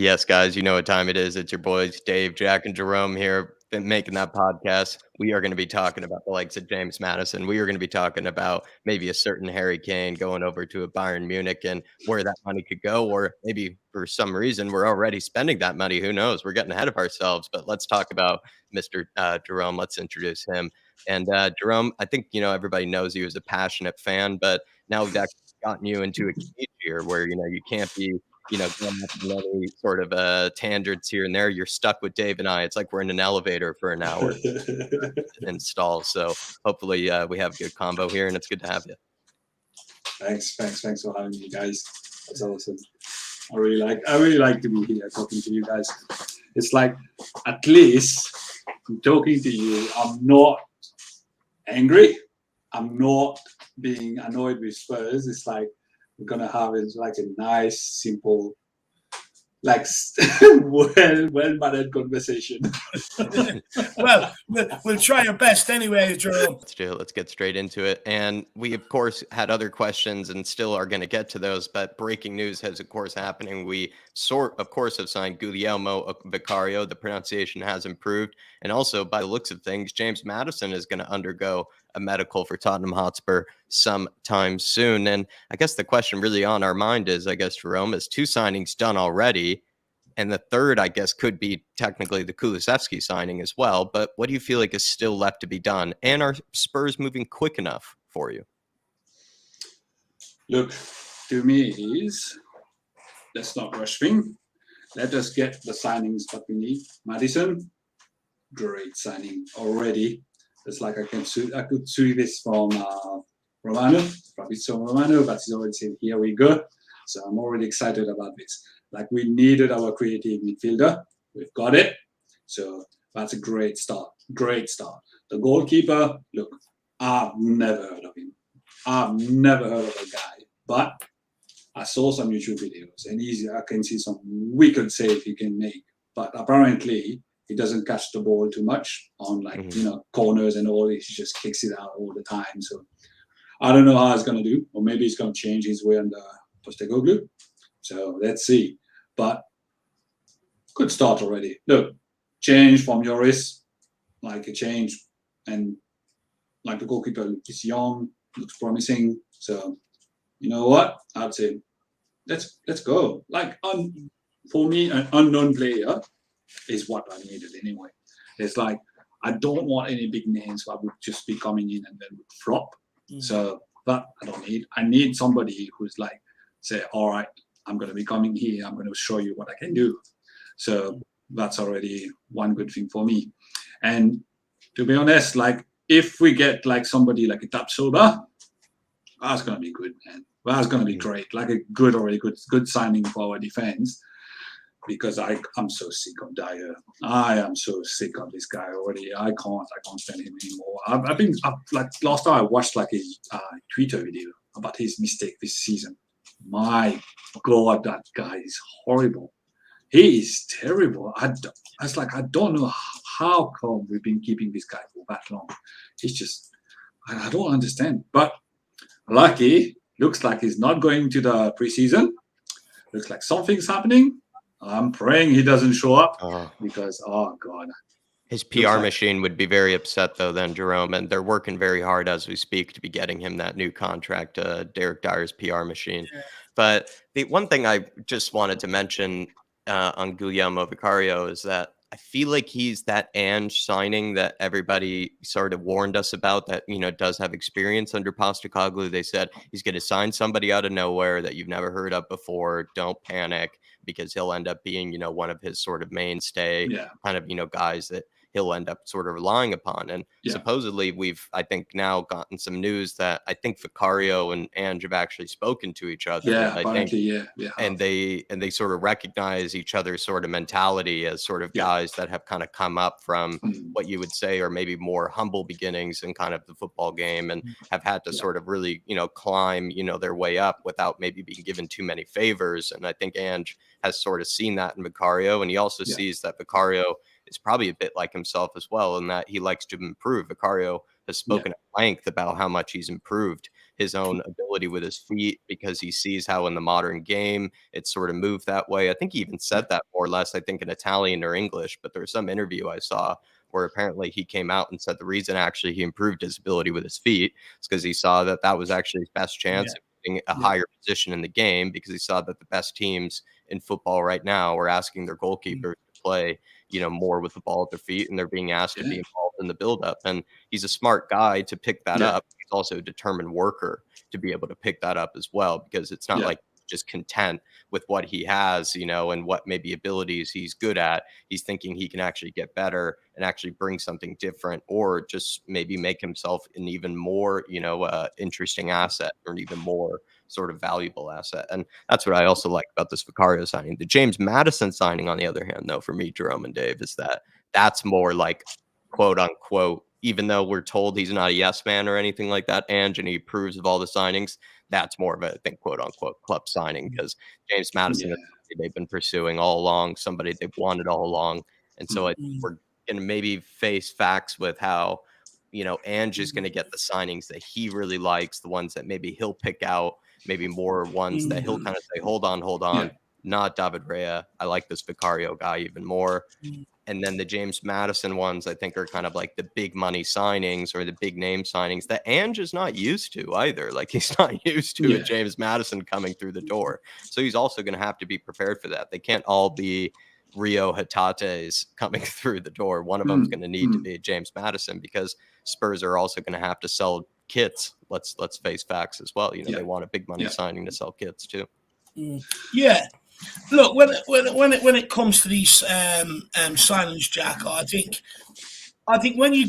Yes, guys, you know what time it is. It's your boys, Dave, Jack, and Jerome here, been making that podcast. We are going to be talking about the likes of James Maddison. We are going to be talking about maybe a certain Harry Kane going over to a Bayern Munich and where that money could go, or maybe for some reason we're already spending that money. Who knows? We're getting ahead of ourselves. But let's talk about Mr. Jerome. Let's introduce him. And Jerome, I think everybody knows you as a passionate fan, but now we've actually gotten you into a cage here where you can't be going off on any sort of tangents here and there. You're stuck with Dave and I. It's like we're in an elevator for an hour install. So hopefully we have a good combo here, and it's good to have you. Thanks for having me, guys. That's awesome. I really like to be here talking to you guys. It's like, at least I'm talking to you. I'm not angry. I'm not being annoyed with Spurs. It's like we're gonna have it like a nice, simple, like well-mannered conversation. Well, we'll try our best anyway, Jerome. Let's do it. Let's get straight into it. And we, of course, had other questions and still are going to get to those. But breaking news has, of course, happening. We of course, have signed Guglielmo Vicario. The pronunciation has improved. And also, by the looks of things, James Maddison is going to undergo a medical for Tottenham Hotspur sometime soon. And I guess the question really on our mind is, Jerome, is 2 signings done already? And the third, I guess, could be technically the Kulusevski signing as well. But what do you feel like is still left to be done? And are Spurs moving quick enough for you? Look, to me is, let's not rush things. Let us get the signings that we need. Maddison, great signing already. It's like I could see this from Romano, Fabrizio Romano, but he's already said, here we go. So I'm already excited about this. Like, we needed our creative midfielder. We've got it. So that's a great start. Great start. The goalkeeper, look, I've never heard of him. I've never heard of a guy. But I saw some YouTube videos, and I can see some wicked save he can make. But apparently, he doesn't catch the ball too much on corners and all. He just kicks it out all the time. So I don't know how he's going to do. Or maybe he's going to change his way under Postecoglou. So let's see. But good start already. Look, change from Lloris, like a change. And like the goalkeeper is young, looks promising. So you know what? I'd say let's go. Like, for me, an unknown player is what I needed anyway. It's like, I don't want any big names that would just be coming in and then would flop. So that I don't need. I need somebody who's like, say, all right, I'm going to be coming here. I'm going to show you what I can do. So that's already one good thing for me. And to be honest, like, if we get like somebody like a Tapsoba, that's going to be good, man. That's going to be great. Like a good signing for our defense. Because I'm so sick of Dyer. I am so sick of this guy already. I can't stand him anymore. I've been like, last time I watched like a Twitter video about his mistake this season. My God, that guy is horrible. He is terrible. I don't know how come we've been keeping this guy for that long. It's just, I don't understand. But lucky, looks like he's not going to the preseason. Looks like something's happening. I'm praying he doesn't show up because, oh God. His PR machine would be very upset, though, then, Jerome, and they're working very hard as we speak to be getting him that new contract, Derek Dyer's PR machine. Yeah. But the one thing I just wanted to mention on Guglielmo Vicario is that I feel like he's that Ange signing that everybody sort of warned us about that, does have experience under Postecoglou. They said he's going to sign somebody out of nowhere that you've never heard of before. Don't panic, because he'll end up being, one of his sort of mainstay kind of, guys that he'll end up sort of relying upon. And supposedly we've, I think, now gotten some news that I think Vicario and Ange have actually spoken to each other. Yeah, apparently, And they sort of recognize each other's sort of mentality as sort of guys that have kind of come up from what you would say are maybe more humble beginnings in kind of the football game and have had to sort of really, climb, their way up without maybe being given too many favors. And I think Ange has sort of seen that in Vicario, and he also sees that Vicario is probably a bit like himself as well, in that he likes to improve. Vicario has spoken at length about how much he's improved his own ability with his feet because he sees how in the modern game it's sort of moved that way. I think he even said that more or less, I think in Italian or English, but there was some interview I saw where apparently he came out and said the reason actually he improved his ability with his feet is because he saw that that was actually his best chance of getting a higher position in the game, because he saw that the best teams in football right now are asking their goalkeepers to play, more with the ball at their feet, and they're being asked to be involved in the buildup. And he's a smart guy to pick that up. He's also a determined worker to be able to pick that up as well, because it's not like just content with what he has, and what maybe abilities he's good at. He's thinking he can actually get better and actually bring something different, or just maybe make himself an even more, interesting asset, or an even more sort of valuable asset. And that's what I also like about this Vicario signing. The James Maddison signing, on the other hand, though, for me, Jerome and Dave, is that that's more like, quote unquote, even though we're told he's not a yes man or anything like that, and he approves of all the signings, that's more of a, I think, quote unquote, club signing, because James Maddison is somebody they've been pursuing all along, somebody they've wanted all along. And so I think we're going to maybe face facts with how, Ange is going to get the signings that he really likes, the ones that maybe he'll pick out, maybe more ones that he'll kind of say, hold on, not David Raya. I like this Vicario guy even more. And then the James Maddison ones, I think, are kind of like the big money signings, or the big name signings that Ange is not used to either. Like, he's not used to a James Maddison coming through the door. So he's also going to have to be prepared for that. They can't all be Rio Hatates coming through the door. One of them is going to need to be James Maddison, because Spurs are also going to have to sell kits. Let's face facts as well. They want a big money signing to sell kits too. Yeah. Look, when it comes to these signings, Jack, I think when you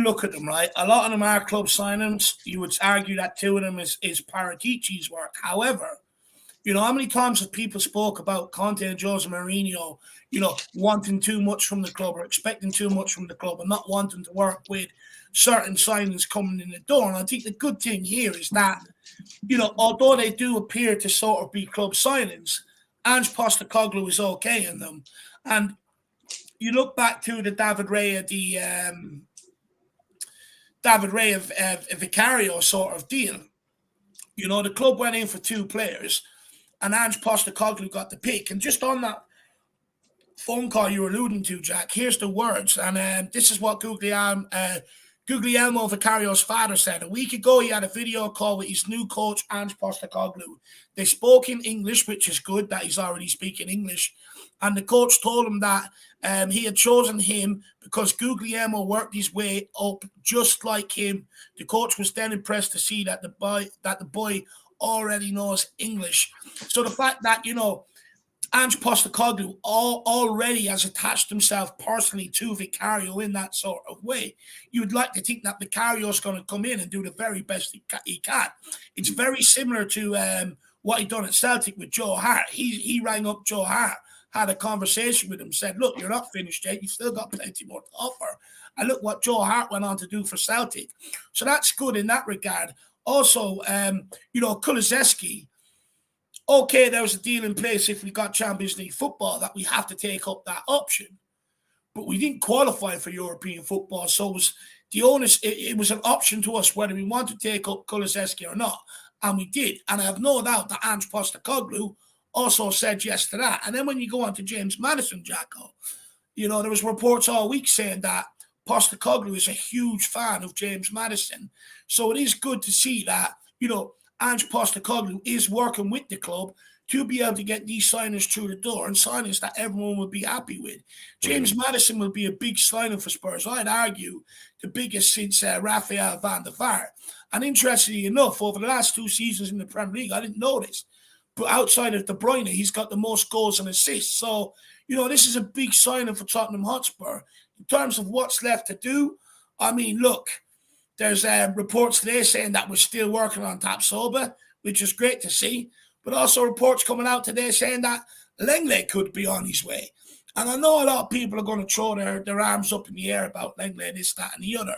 look at them, right, a lot of them are club signings. You would argue that two of them is Paratici's work. However, how many times have people spoke about Conte and Jose Mourinho, wanting too much from the club, or expecting too much from the club, and not wanting to work with certain signings coming in the door? And I think the good thing here is that, although they do appear to sort of be club signings, Ange Postecoglou is okay in them. And you look back to the David Raya Vicario sort of deal. The club went in for two players, and Ange Postecoglou got the pick. And just on that phone call you were alluding to, Jack, here's the words. And this is what Guglielmo Vicario's father said. A week ago, he had a video call with his new coach, Ange Postecoglou. They spoke in English, which is good that he's already speaking English. And the coach told him that he had chosen him because Guglielmo worked his way up just like him. The coach was then impressed to see that the boy already knows English. So the fact that, Ange Postecoglou already has attached himself personally to Vicario in that sort of way, you would like to think that Vicario is going to come in and do the very best he can. It's very similar to what he done at Celtic with Joe Hart. He rang up Joe Hart, had a conversation with him, said, look, you're not finished yet. You've still got plenty more to offer. And look what Joe Hart went on to do for Celtic. So that's good in that regard. Also, Kulusevski, okay, there was a deal in place if we got Champions League football that we have to take up that option. But we didn't qualify for European football, so it was an option to us whether we want to take up Kulusevski or not. And we did. And I have no doubt that Ange Postecoglou also said yes to that. And then when you go on to James Maddison, Jacko, there was reports all week saying that Postecoglou is a huge fan of James Maddison. So it is good to see that, Ange Postecoglou is working with the club to be able to get these signings through the door, and signings that everyone would be happy with. James Maddison will be a big signing for Spurs. I'd argue the biggest since Rafael van der Vaart. And interestingly enough, over the last 2 seasons in the Premier League, I didn't notice, but outside of De Bruyne, he's got the most goals and assists. So, this is a big signing for Tottenham Hotspur. In terms of what's left to do, I mean, look, there's reports today saying that we're still working on Tapsoba, which is great to see. But also reports coming out today saying that Lenglet could be on his way. And I know a lot of people are going to throw their arms up in the air about Lenglet, this, that, and the other.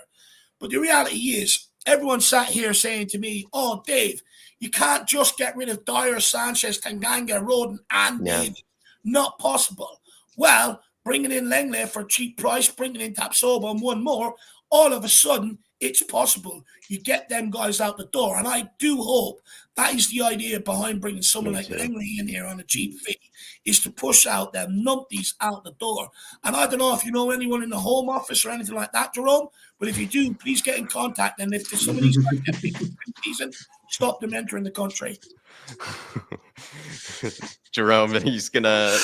But the reality is, everyone sat here saying to me, oh, Dave, you can't just get rid of Dyer, Sanchez, Tanganga, Roden, and David. Not possible. Well, bringing in Lenglet for a cheap price, bringing in Tapsoba and one more, all of a sudden, it's possible you get them guys out the door. And I do hope that is the idea behind bringing someone like Langley in here on a cheap fee, is to push out them numpties out the door. And I don't know if you know anyone in the Home Office or anything like that, Jerome, but if you do, please get in contact. And if some of these guys get picked in the season, stop them entering the country. Jerome, he's gonna,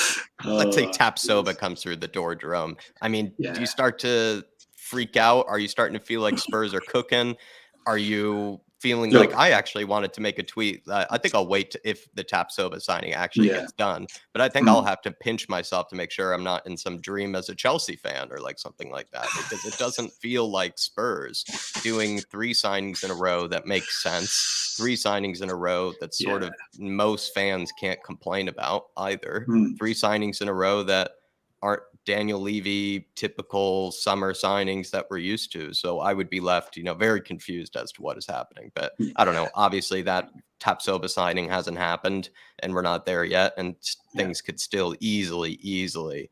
let's say Tapsoba comes through the door, Jerome. I mean, do you start to freak out? Are you starting to feel like Spurs are cooking? Are you feeling like, I actually wanted to make a tweet? I think I'll wait if the Tapsoba signing actually gets done, but I think I'll have to pinch myself to make sure I'm not in some dream as a Chelsea fan or like something like that, because it doesn't feel like Spurs doing 3 signings in a row that makes sense. 3 signings in a row that sort of most fans can't complain about either. 3 signings in a row that aren't Daniel Levy typical summer signings that we're used to. So I would be left, very confused as to what is happening. But I don't know. Obviously, that Tapsoba signing hasn't happened, and we're not there yet. And things could still easily,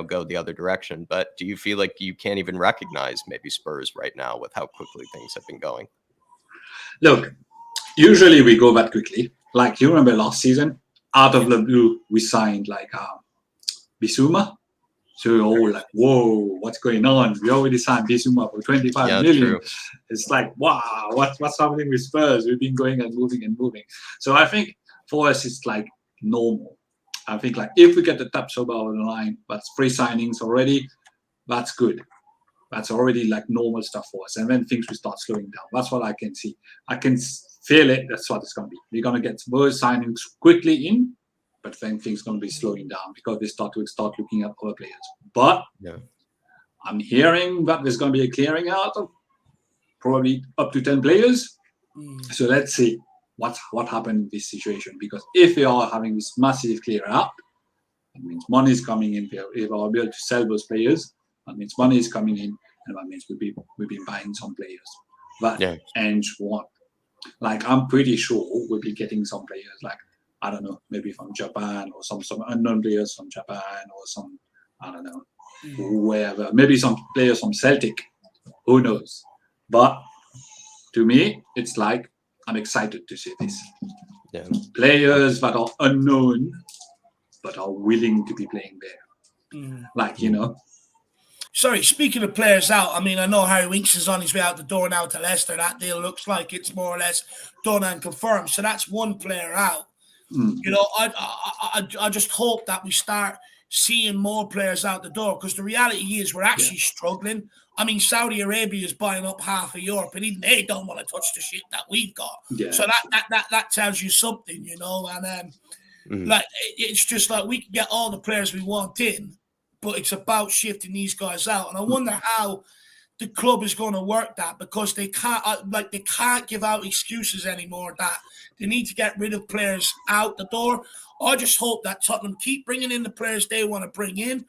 go the other direction. But do you feel like you can't even recognize maybe Spurs right now with how quickly things have been going? Look, usually we go that quickly. Like, you remember last season, out of the blue, we signed like Bissouma. So we're all like, whoa, what's going on? We already signed Bissouma for 25 million. True. It's like, wow, what's happening with Spurs? We've been going and moving. So I think for us, it's like normal. I think like if we get the Tapsoba over the line, that's 3 signings already, that's good. That's already like normal stuff for us. And then things will start slowing down. That's what I can see. I can feel it. That's what it's going to be. We're going to get those signings quickly in, but then things are going to be slowing down because they start looking at other players. But I'm hearing that there's going to be a clearing out of probably up to 10 players. So let's see what happened in this situation. Because if we are having this massive clear out, that means money is coming in. If we are able to sell those players, that means money is coming in, and that means we've been buying some players. That ends one. Like, I'm pretty sure we'll be getting some players like, I don't know, maybe from Japan or some unknown players from Japan or some, I don't know, wherever. Maybe some players from Celtic. Who knows? But to me, it's like I'm excited to see this. Players that are unknown but are willing to be playing there. Like, Sorry, speaking of players out, I mean, I know Harry Winks is on his way out the door now to Leicester. That deal looks like it's more or less done and confirmed. So that's one player out. I just hope that we start seeing more players out the door, because the reality is we're actually struggling. I mean, Saudi Arabia is buying up half of Europe, and even they don't want to touch the shit that we've got. So that tells you something, and like it's just like we can get all the players we want in, but it's about shifting these guys out. And I wonder how the club is going to work that, because they can't give out excuses anymore that they need to get rid of players out the door. I just hope that Tottenham keep bringing in the players they want to bring in,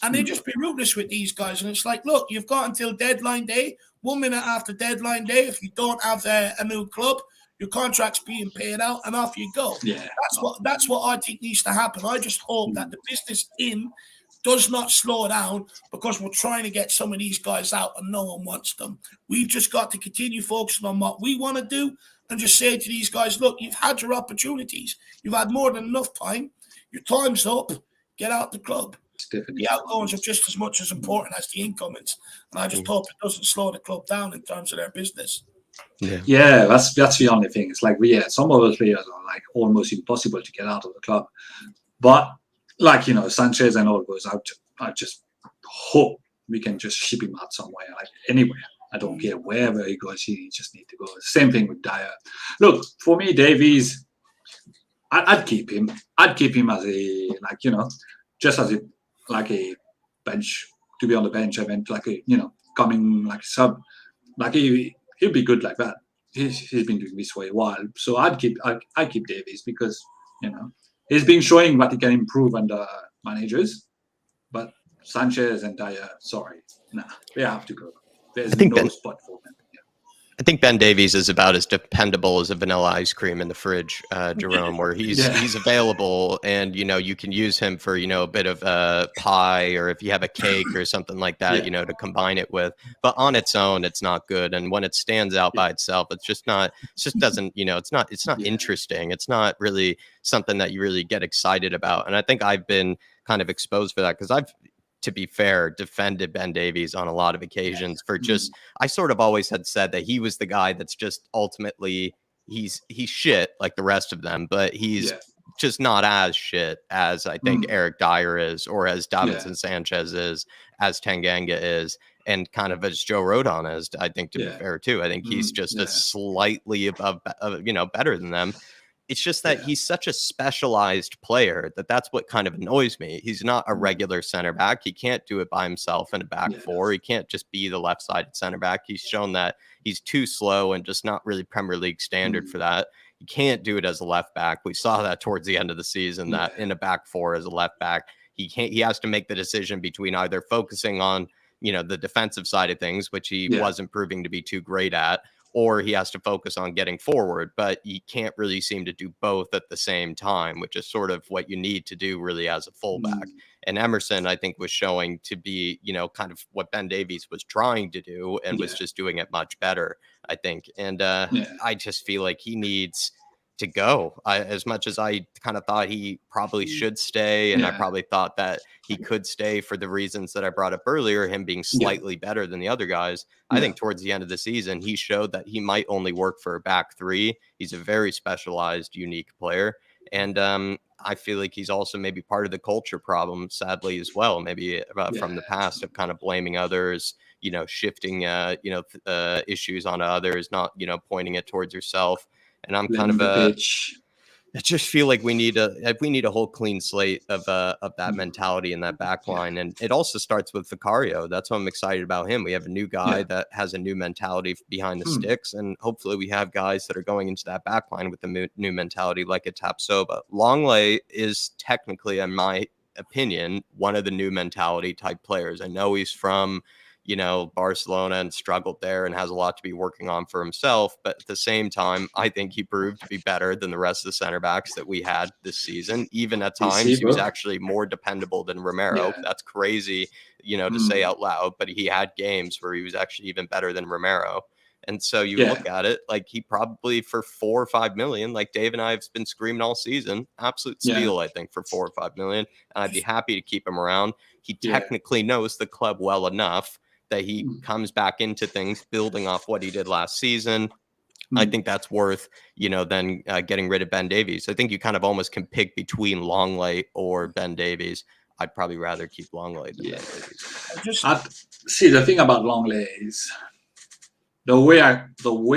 and they just be ruthless with these guys. And it's like, look, you've got until deadline day, 1 minute after deadline day. If you don't have a new club, your contract's being paid out, and off you go. That's what I think needs to happen. I just hope that the business does not slow down because we're trying to get some of these guys out and no one wants them. We've just got to continue focusing on what we want to do and just say to these guys, look, you've had your opportunities. You've had more than enough time. Your time's up. Get out the club. The outgoings are just as much as important as the incomings. And I just hope it doesn't slow the club down in terms of their business. That's the only thing. It's like some of those players are like almost impossible to get out of the club. But like, Sanchez and all those, I just hope we can just ship him out somewhere, like anywhere. I don't care wherever he goes, he just need to go. Same thing with Dyer. Look, for me, Davies, I'd keep him. I'd keep him as a, like, just as a bench, to be on the bench, and like coming like sub, like he'll be good like that. He's been doing this for a while, so I'd keep Davies, because he's been showing that he can improve under managers. But Sanchez and Dyer, sorry, they have to go. There's no spot for them. I think Ben Davies is about as dependable as a vanilla ice cream in the fridge, Jerome, where he's available, and you can use him for a bit of pie, or if you have a cake or something like that, to combine it with. But on its own, it's not good, and when it stands out by itself, it's just not. It just doesn't. It's not interesting. It's not really something that you really get excited about. And I think I've been kind of exposed for that because I've, to be fair, defended Ben Davies on a lot of occasions for just, I sort of always had said that he was the guy that's just ultimately, he's shit like the rest of them, but he's just not as shit as I think Eric Dyer is, or as Davinson Sanchez is, as Tanganga is, and kind of as Joe Rodon is, I think, to be fair too. I think he's just a slightly above, better than them. It's just that he's such a specialized player that's what kind of annoys me. He's not a regular center back. He can't do it by himself in a back four. He can't just be the left-sided center back. He's shown that he's too slow and just not really Premier League standard for that. He can't do it as a left back. We saw that towards the end of the season, that in a back four as a left back, he has to make the decision between either focusing on, the defensive side of things, which he wasn't proving to be too great at, or he has to focus on getting forward, but he can't really seem to do both at the same time, which is sort of what you need to do really as a fullback. And Emerson, I think, was showing to be, kind of what Ben Davies was trying to do, and was just doing it much better, I think. And I just feel like he needs to go. As much as I kind of thought he probably should stay, and I probably thought that he could stay for the reasons that I brought up earlier, him being slightly better than the other guys. I think towards the end of the season, he showed that he might only work for a back three. He's a very specialized, unique player. And I feel like he's also maybe part of the culture problem, sadly, as well. Maybe from the past of kind of blaming others, shifting, issues onto others, not, pointing it towards yourself. And I'm kind of I just feel like we need a whole clean slate of that mentality in that back line. And it also starts with Vicario. That's why I'm excited about him. We have a new guy that has a new mentality behind the sticks, and hopefully we have guys that are going into that back line with the new mentality, like a Tapsoba. Longley is technically, in my opinion, one of the new mentality type players. I know he's from Barcelona and struggled there and has a lot to be working on for himself. But at the same time, I think he proved to be better than the rest of the center backs that we had this season. Even at times, he was actually more dependable than Romero. That's crazy, to say out loud, but he had games where he was actually even better than Romero. And so you look at it, like, he probably, for 4 or 5 million, like Dave and I have been screaming all season, absolute steal, I think, for 4 or 5 million. And I'd be happy to keep him around. He technically knows the club well enough that he comes back into things building off what he did last season. I think that's worth, then getting rid of Ben Davies. I think you kind of almost can pick between Longley or Ben Davies. I'd probably rather keep Longley than Ben Davies. See, the thing about Longley is the way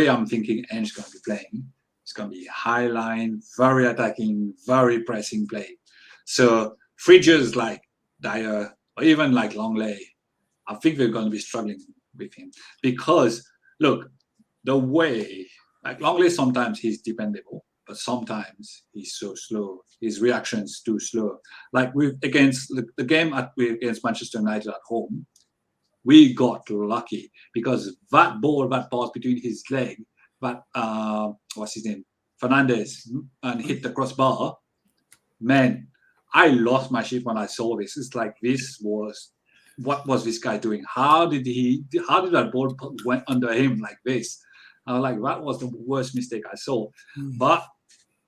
I'm thinking Ange's going to be playing, it's going to be high line, very attacking, very pressing play. So fridges like Dyer or even like Longley, I think we're going to be struggling with him because, look, the way, like Longley, sometimes he's dependable, but sometimes he's so slow. His reaction's too slow. Like against the game against Manchester United at home, we got lucky because that ball, that pass between his leg, that what's his name, Fernandez, and hit the crossbar. Man, I lost my shit when I saw this. It's like what was this guy doing? How did that ball went under him like this? I was like, that was the worst mistake I saw. But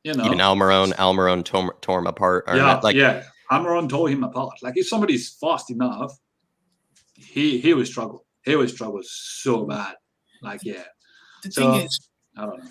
even Almiron tore him apart. Almiron tore him apart. Like, if somebody's fast enough, he will struggle. He will struggle so bad. Like, the thing is, I don't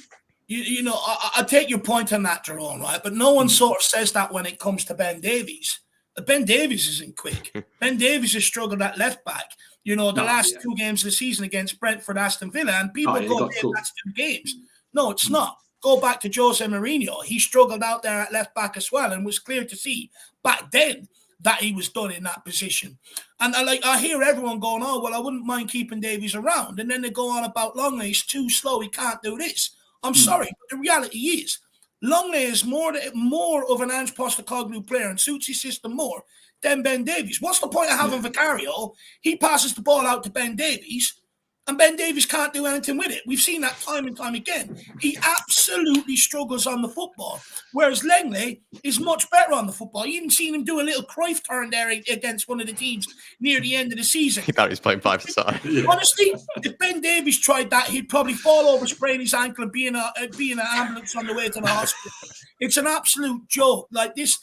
know. I take your point on that, Jerome, right? But no one sort of says that when it comes to Ben Davies. Ben Davies isn't quick. Ben Davies has struggled at left back. The last 2 games of the season against Brentford, Aston Villa, and people that's 2 games. No, it's not. Go back to Jose Mourinho. He struggled out there at left back as well, and was clear to see back then that he was done in that position. And I hear everyone going, "Oh, well, I wouldn't mind keeping Davies around," and then they go on about Longley. He's too slow. He can't do this. I'm sorry, but the reality is, Longley is more of an Ange Postecoglou player and suits his system more than Ben Davies. What's the point of having Vicario? He passes the ball out to Ben Davies. And Ben Davies can't do anything with it. We've seen that time and time again. He absolutely struggles on the football, whereas Langley is much better on the football. You even seen him do a little Cruyff turn there against one of the teams near the end of the season. He thought he was playing 5-a-side. Yeah. Honestly, if Ben Davies tried that, he'd probably fall over, sprain his ankle, and be in an ambulance on the way to the hospital. It's an absolute joke. Like this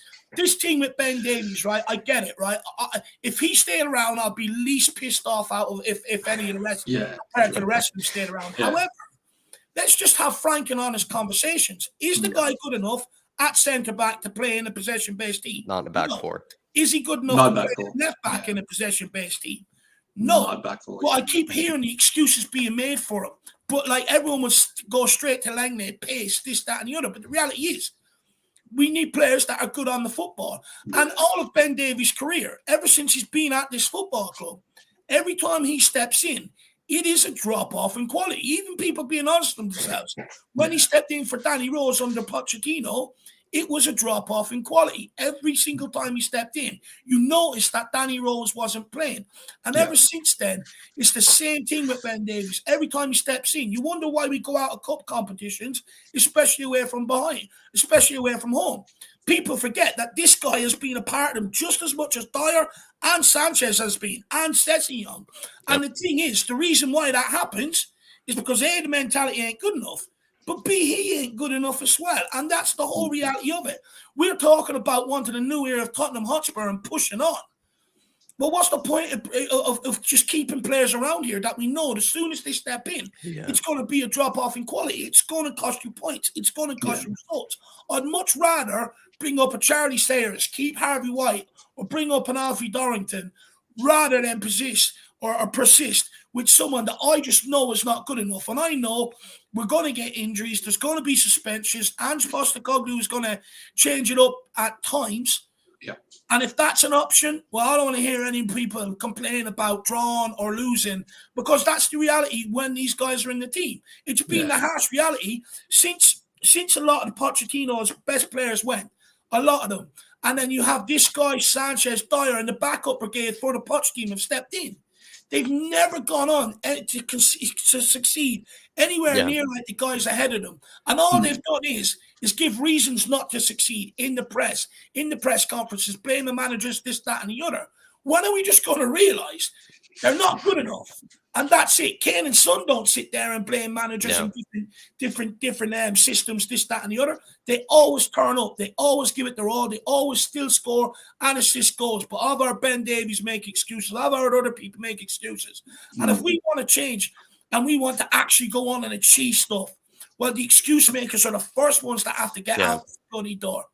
team with Ben Davies, right? I get it, right? If he stayed around, I'd be least pissed off out of if any of the rest, compared to the rest of them stayed around. Yeah. However, let's just have frank and honest conversations. Is the guy good enough at centre back to play in a possession-based team? Not in the back four. Is he good enough Not to back play four. left back in a possession-based team? No. Not back four. Well, I keep hearing the excuses being made for him. But like everyone would go straight to Langley, pace, this, that, and the other. But the reality is, we need players that are good on the football. And all of Ben Davies' career, ever since he's been at this football club, every time he steps in, it is a drop-off in quality. Even people being honest with themselves. When he stepped in for Danny Rose under Pochettino, it was a drop-off in quality. Every single time he stepped in, you noticed that Danny Rose wasn't playing. And ever since then, it's the same thing with Ben Davies. Every time he steps in, you wonder why we go out of cup competitions, especially away from behind, especially away from home. People forget that this guy has been a part of them just as much as Dyer and Sanchez has been, and Sessegnon. And the thing is, the reason why that happens is because A, the mentality ain't good enough, but B, he ain't good enough as well. And that's the whole reality of it. We're talking about wanting a new era of Tottenham Hotspur and pushing on. But what's the point of just keeping players around here that we know as soon as they step in, it's going to be a drop-off in quality. It's going to cost you points. It's going to cost you results. I'd much rather bring up a Charlie Sayers, keep Harvey White, or bring up an Alfie Dorrington rather than persist with someone that I just know is not good enough. And I know we're going to get injuries. There's going to be suspensions. Ange Postecoglou is going to change it up at times. Yeah. And if that's an option, well, I don't want to hear any people complain about drawing or losing, because that's the reality when these guys are in the team. It's been the harsh reality since a lot of Pochettino's best players went, a lot of them. And then you have this guy, Sanchez, Dyer, and the backup brigade for the Poch team have stepped in. They've never gone on to succeed anywhere near like the guys ahead of them. And all they've done is give reasons not to succeed in the press conferences, blame the managers, this, that, and the other. When are we just going to realise they're not good enough? And that's it. Kane and Son don't sit there and blame managers and different systems, this, that, and the other. They always turn up. They always give it their all. They always still score and assist goals. But I've heard Ben Davies make excuses. I've heard other people make excuses. And if we want to change and we want to actually go on and achieve stuff, well, the excuse makers are the first ones that have to get out the bloody door.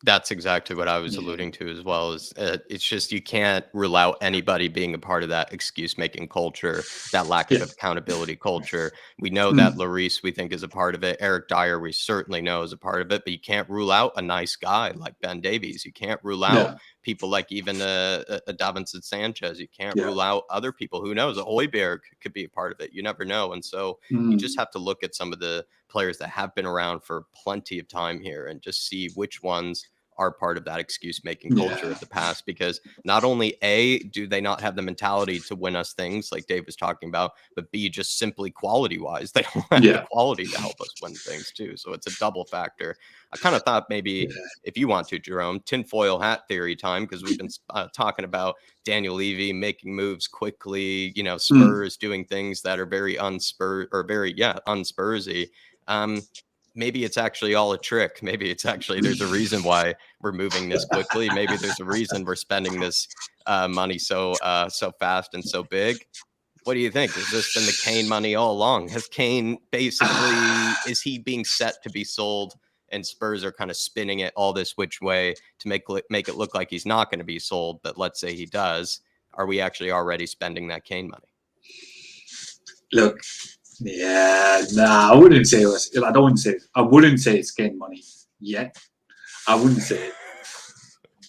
That's exactly what I was alluding to as well. Is it's just you can't rule out anybody being a part of that excuse-making culture, that lack of accountability culture. We know that Lloris, we think, is a part of it. Eric Dyer, we certainly know is a part of it. But you can't rule out a nice guy like Ben Davies. You can't rule out people like even a Davinson Sanchez. You can't rule out other people. Who knows? A Højbjerg could be a part of it. You never know. And so you just have to look at some of the players that have been around for plenty of time here and just see which ones are part of that excuse-making culture of the past, because not only A, do they not have the mentality to win us things like Dave was talking about, but B, just simply quality-wise, they don't have the quality to help us win things too. So it's a double factor. I kind of thought maybe if you want to, Jerome, tinfoil hat theory time, because we've been talking about Daniel Levy making moves quickly, Spurs doing things that are very unspursy. Maybe it's actually all a trick. Maybe it's actually there's a reason why we're moving this quickly. Maybe there's a reason we're spending this money so fast and so big. What do you think? Has this been the Kane money all along? Has Kane basically, is he being set to be sold and Spurs are kind of spinning it all this which way to make it look like he's not going to be sold, but let's say he does. Are we actually already spending that Kane money? Look, I wouldn't say it was. I wouldn't say it's Kane money yet. I wouldn't say it.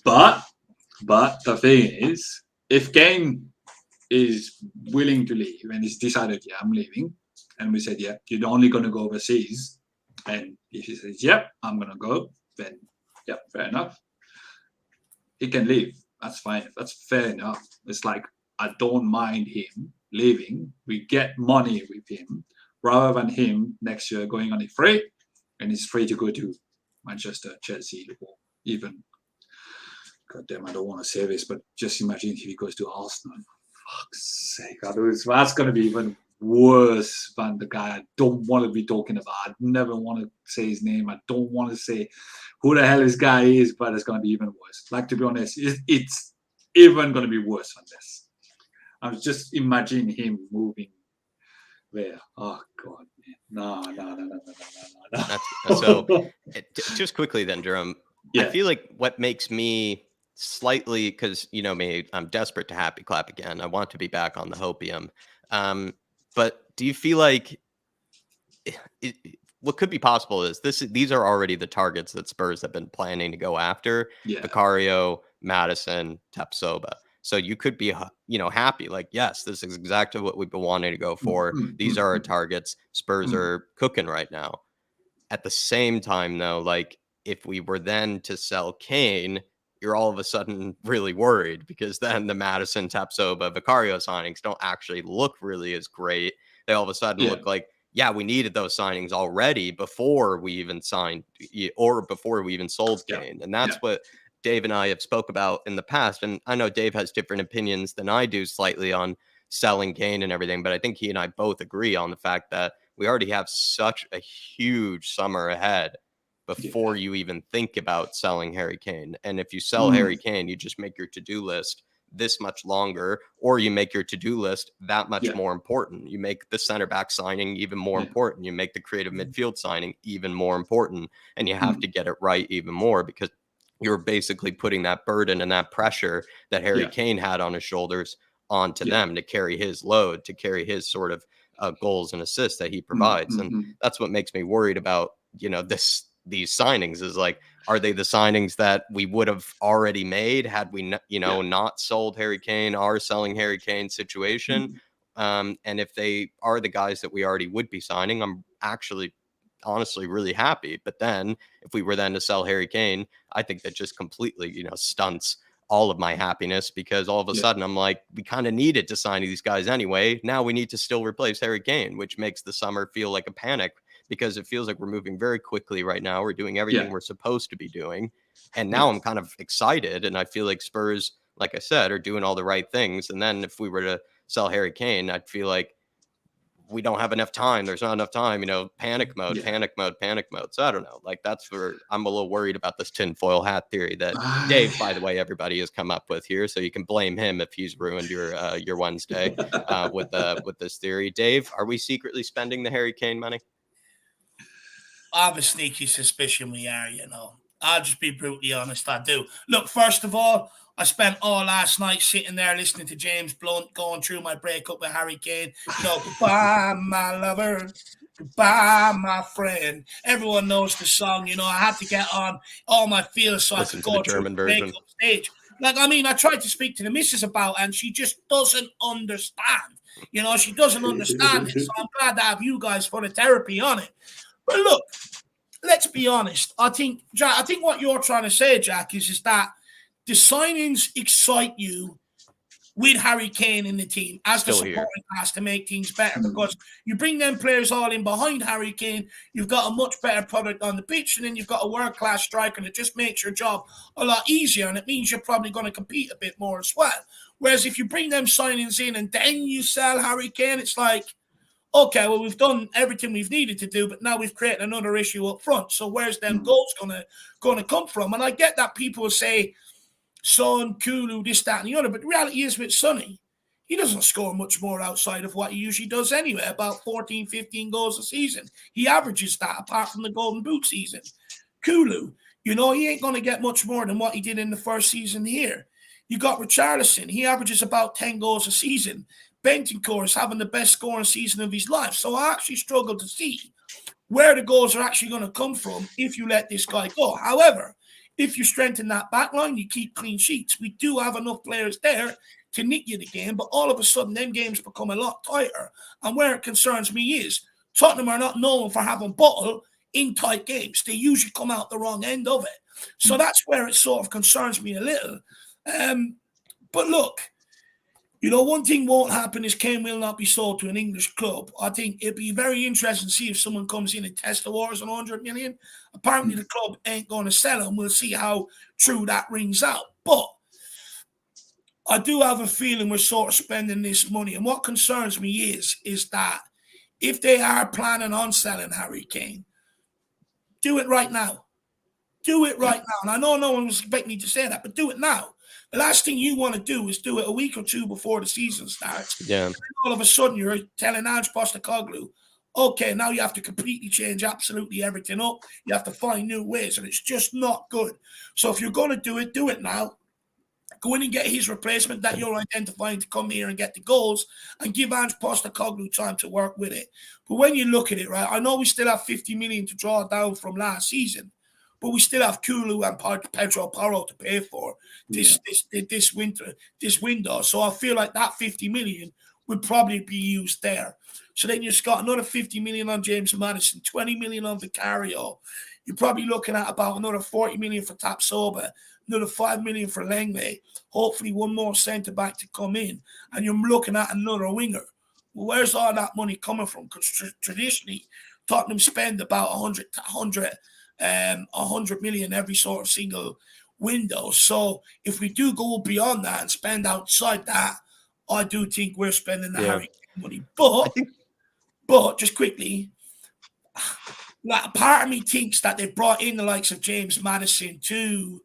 But the thing is, if Kane is willing to leave and he's decided, I'm leaving, and we said, you're only going to go overseas, and if he says, I'm going to go, then fair enough. He can leave. That's fine. That's fair enough. It's like, I don't mind him leaving, we get money with him, rather than him next year going on a free, and he's free to go to Manchester, Chelsea, or even, God damn, I don't want to say this, but just imagine if he goes to Arsenal. For fuck's sake, that's going to be even worse than the guy I don't want to be talking about. I never want to say his name. I don't want to say who the hell this guy is, but it's going to be even worse. Like, to be honest, it's even going to be worse than this. I was just imagining him moving there. Oh, God, man. No. So, just quickly then, Jerome, Yeah. I feel like what makes me slightly, because you know me, I'm desperate to happy clap again. I want to be back on the hopium. But do you feel like what could be possible is these are already the targets that Spurs have been planning to go after? Yeah. Vicario, Maddison, Tapsoba. So you could be, happy. Like, yes, this is exactly what we've been wanting to go for. These are our targets. Spurs are cooking right now. At the same time, though, like if we were then to sell Kane, you're all of a sudden really worried because then the Maddison, Tapsoba, Vicario signings don't actually look really as great. They all of a sudden look like, yeah, we needed those signings already before we even signed or before we even sold Kane. And that's what Dave and I have spoke about in the past. And I know Dave has different opinions than I do slightly on selling Kane and everything, but I think he and I both agree on the fact that we already have such a huge summer ahead before you even think about selling Harry Kane. And if you sell Harry Kane, you just make your to-do list this much longer, or you make your to-do list that much more important. You make the center back signing even more important. You make the creative midfield signing even more important, and you have to get it right even more because you're basically putting that burden and that pressure that Harry Kane had on his shoulders onto them to carry his load, to carry his sort of goals and assists that he provides. And that's what makes me worried about, these signings is like, are they the signings that we would have already made had we, not sold Harry Kane, our selling Harry Kane situation? And if they are the guys that we already would be signing, I'm actually honestly really happy. But then if we were then to sell Harry Kane, I think that just completely, stunts all of my happiness because all of a sudden I'm like, we kind of needed to sign these guys anyway. Now we need to still replace Harry Kane, which makes the summer feel like a panic because it feels like we're moving very quickly right now. We're doing everything we're supposed to be doing. And now I'm kind of excited. And I feel like Spurs, like I said, are doing all the right things. And then if we were to sell Harry Kane, I'd feel like we don't have enough time. There's not enough time, panic mode. So I don't know. Like that's where I'm a little worried about this tinfoil hat theory that Dave, by the way, everybody has come up with here. So you can blame him if he's ruined your Wednesday with this theory. Dave, are we secretly spending the Harry Kane money? I have a sneaky suspicion we are, I'll just be brutally honest, I do. Look, first of all, I spent all last night sitting there listening to James Blunt going through my breakup with Harry Kane. Goodbye, my lover. Goodbye, my friend. Everyone knows the song. I had to get on all my feels so Listen I could to go the through German the version. breakup stage. I tried to speak to the missus about it, and she just doesn't understand. She doesn't understand it. So I'm glad to have you guys for the therapy on it. But look, let's be honest. I think what you're trying to say, Jack, is that the signings excite you with Harry Kane in the team as Still the supporting cast to make things better because you bring them players all in behind Harry Kane, you've got a much better product on the pitch, and then you've got a world-class striker, and it just makes your job a lot easier, and it means you're probably going to compete a bit more as well. Whereas if you bring them signings in and then you sell Harry Kane, it's like, okay, well, we've done everything we've needed to do, but now we've created another issue up front. So where's them goals gonna come from? And I get that people say, Son, Kulu, this, that, and the other, but the reality is with Sonny, he doesn't score much more outside of what he usually does anyway, about 14, 15 goals a season. He averages that apart from the Golden Boot season. Kulu, he ain't going to get much more than what he did in the first season here. You got Richarlison, he averages about 10 goals a season. Bentancur is having the best scoring season of his life. So I actually struggle to see where the goals are actually going to come from if you let this guy go. However, if you strengthen that back line, you keep clean sheets. We do have enough players there to nick you the game, but all of a sudden, them games become a lot tighter. And where it concerns me is Tottenham are not known for having bottle in tight games. They usually come out the wrong end of it. So that's where it sort of concerns me a little. But look, You know, one thing won't happen is Kane will not be sold to an English club. I think it'd be very interesting to see if someone comes in and tests the waters on 100 million. Apparently, the club ain't going to sell him. We'll see how true that rings out. But I do have a feeling we're sort of spending this money. And what concerns me is that if they are planning on selling Harry Kane, do it right now. Do it right now. And I know no one was expecting me to say that, but do it now. The last thing you want to do is do it a week or two before the season starts. Yeah. And all of a sudden, you're telling Ange Postecoglou, okay, now you have to completely change absolutely everything up. You have to find new ways, and it's just not good. So if you're going to do it now. Go in and get his replacement that you're identifying to come here and get the goals, and give Ange Postecoglou time to work with it. But when you look at it, right, I know we still have 50 million to draw down from last season, but we still have Kulu and Pedro Porro to pay for this window. So I feel like that 50 million would probably be used there. So then you've got another 50 million on James Maddison, 20 million on Vicario. You're probably looking at about another 40 million for Tapsoba, another 5 million for Lenglet, hopefully one more centre back to come in, and you're looking at another winger. Well, where's all that money coming from? Because traditionally, Tottenham spend about 100 million every sort of single window. So if we do go beyond that and spend outside that, I do think we're spending the Harry Kane money. But just quickly, like, part of me thinks that they brought in the likes of James Maddison to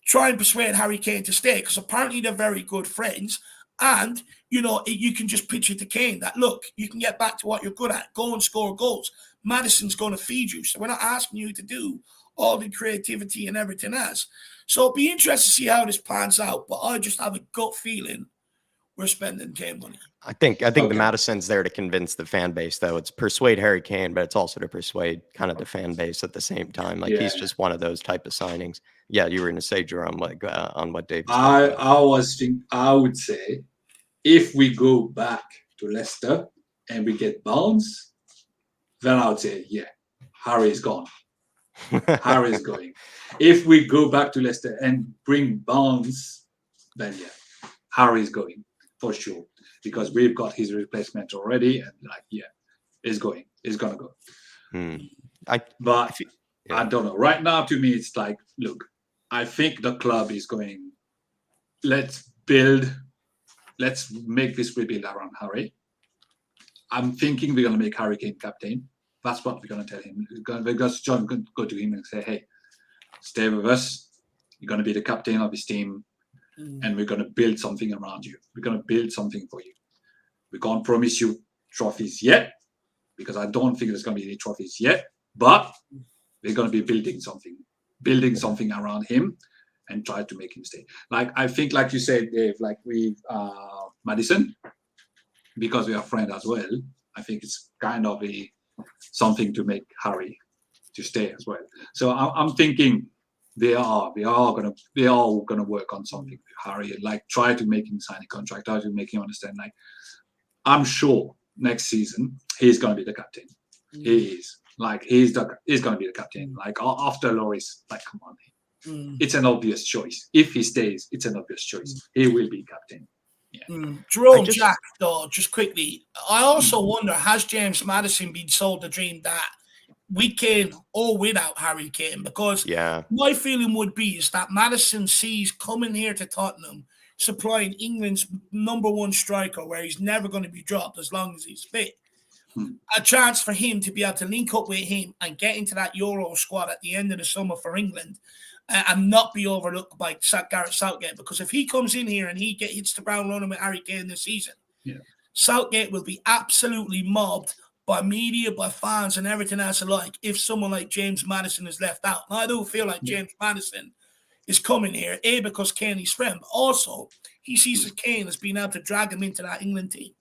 try and persuade Harry Kane to stay, because apparently they're very good friends. And, you know, you can just pitch it to Kane that, look, you can get back to what you're good at. Go and score goals. Maddison's going to feed you. So we're not asking you to do all the creativity and everything else. So it'll be interesting to see how this pans out. But I just have a gut feeling we're spending Kane money. I think the Madison's there to convince the fan base, though. It's persuade Harry Kane, but it's also to persuade kind of the fan base at the same time. Like, he's just one of those type of signings. Yeah, you were going to say, Jerome, like on what Dave. I would say, if we go back to Leicester and we get Barnes, then I would say, yeah, Harry is gone. Harry is going. If we go back to Leicester and bring Barnes, then yeah, Harry is going for sure, because we've got his replacement already, and like, yeah, it's going. It's gonna go. I don't know. Right now, to me, it's like, look, I think the club is going, let's make this rebuild around Harry. I'm thinking we're going to make Harry Kane captain. That's what we're going to tell him. Because John can go to him and say, hey, stay with us. You're going to be the captain of this team, and we're going to build something around you. We're going to build something for you. We can't promise you trophies yet, because I don't think there's going to be any trophies yet, but we're going to be building something around him and try to make him stay. Like, I think, like you said, Dave, like we Maddison, because we are friends as well, I think it's kind of something to make Harry to stay as well. So I'm thinking they are gonna work on something with Harry, and like try to make him sign a contract, try to make him understand. Like, I'm sure next season he's gonna be the captain. He is. Like, he's gonna be the captain. Like, after Lloris, like, come on. It's an obvious choice. If he stays, it's an obvious choice. He will be captain. Yeah. Jerome, Jack, though, just quickly, I also wonder, has James Maddison been sold the dream that with Kane or without Harry Kane? Because my feeling would be is that Maddison sees coming here to Tottenham, supplying England's #1 striker, where he's never going to be dropped as long as he's fit. A chance for him to be able to link up with him and get into that Euro squad at the end of the summer for England, and not be overlooked by Gareth Southgate. Because if he comes in here and he hits the ground running with Harry Kane this season, Southgate will be absolutely mobbed by media, by fans, and everything else alike if someone like James Maddison is left out. And I do feel like James Maddison is coming here, A, because Kane is friend, but also he sees Kane as being able to drag him into that England team.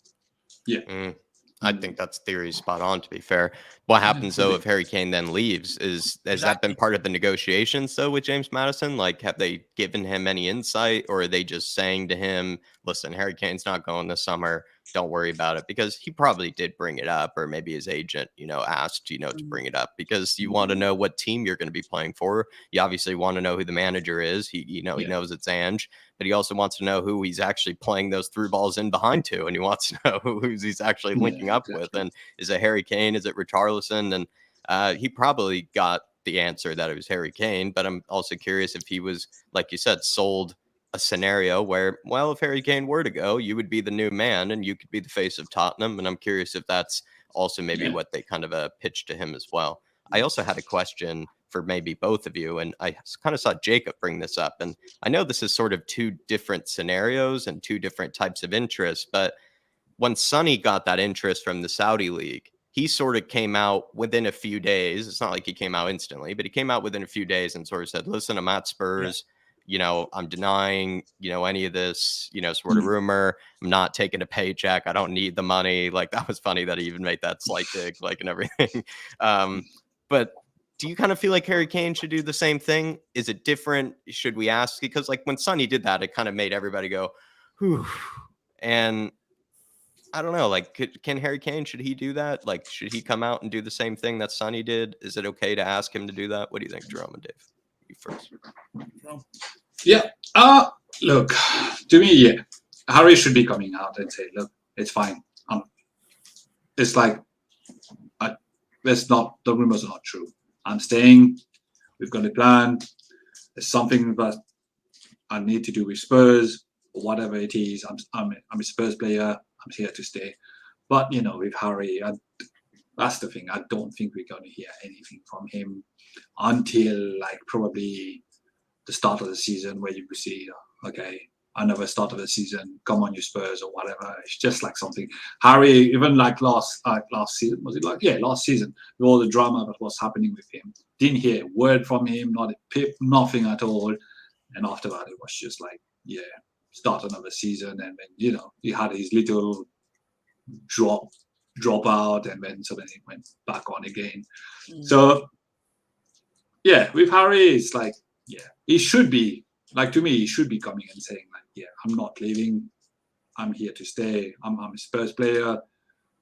I think that's theory spot on, to be fair. What happens, though, if Harry Kane then leaves? Has that been part of the negotiations, though, with James Maddison? Like, have they given him any insight, or are they just saying to him, listen, Harry Kane's not going this summer. don't worry about it, because he probably did bring it up, or maybe his agent, asked, to bring it up, because you want to know what team you're going to be playing for. You obviously want to know who the manager is. He knows it's Ange, but he also wants to know who he's actually playing those through balls in behind to, and he wants to know who he's actually linking up with. And is it Harry Kane? Is it Richarlison? And he probably got the answer that it was Harry Kane, but I'm also curious if he was, like you said, sold a scenario where, well, if Harry Kane were to go, you would be the new man and you could be the face of Tottenham. And I'm curious if that's also maybe what they kind of pitched to him as well. I also had a question for maybe both of you, and I kind of saw Jacob bring this up. And I know this is sort of two different scenarios and two different types of interests, but when Sonny got that interest from the Saudi league, he sort of came out within a few days. It's not like he came out instantly, but he came out within a few days and sort of said, listen, I'm at Spurs. I'm denying, any of this, sort of rumor. I'm not taking a paycheck. I don't need the money. Like, that was funny that he even made that slight dig, like, and everything. But do you kind of feel like Harry Kane should do the same thing? Is it different? Should we ask? Because like when Sonny did that, it kind of made everybody go, whew. And I don't know, like, can Harry Kane, should he do that? Like, should he come out and do the same thing that Sonny did? Is it okay to ask him to do that? What do you think, Jerome and Dave? You first. Yeah. Look, to me, Harry should be coming out and say, look, it's fine. It's like, the rumors are not true. I'm staying. We've got a plan. There's something that I need to do with Spurs, or whatever it is. I'm a Spurs player. I'm here to stay. But, with Harry, that's the thing. I don't think we're going to hear anything from him until like probably the start of the season, where you will see, okay, another start of the season, come on, you Spurs, or whatever. It's just like something. Harry, even like last season, was it like, last season, with all the drama that was happening with him, didn't hear a word from him, not a pip, nothing at all. And after that, it was just like, start another season. And then, he had his little drop out, and then suddenly it went back on again. So, with Harry, it's like, he should be, like, to me, he should be coming and saying, like, I'm not leaving. I'm here to stay. I'm a Spurs player.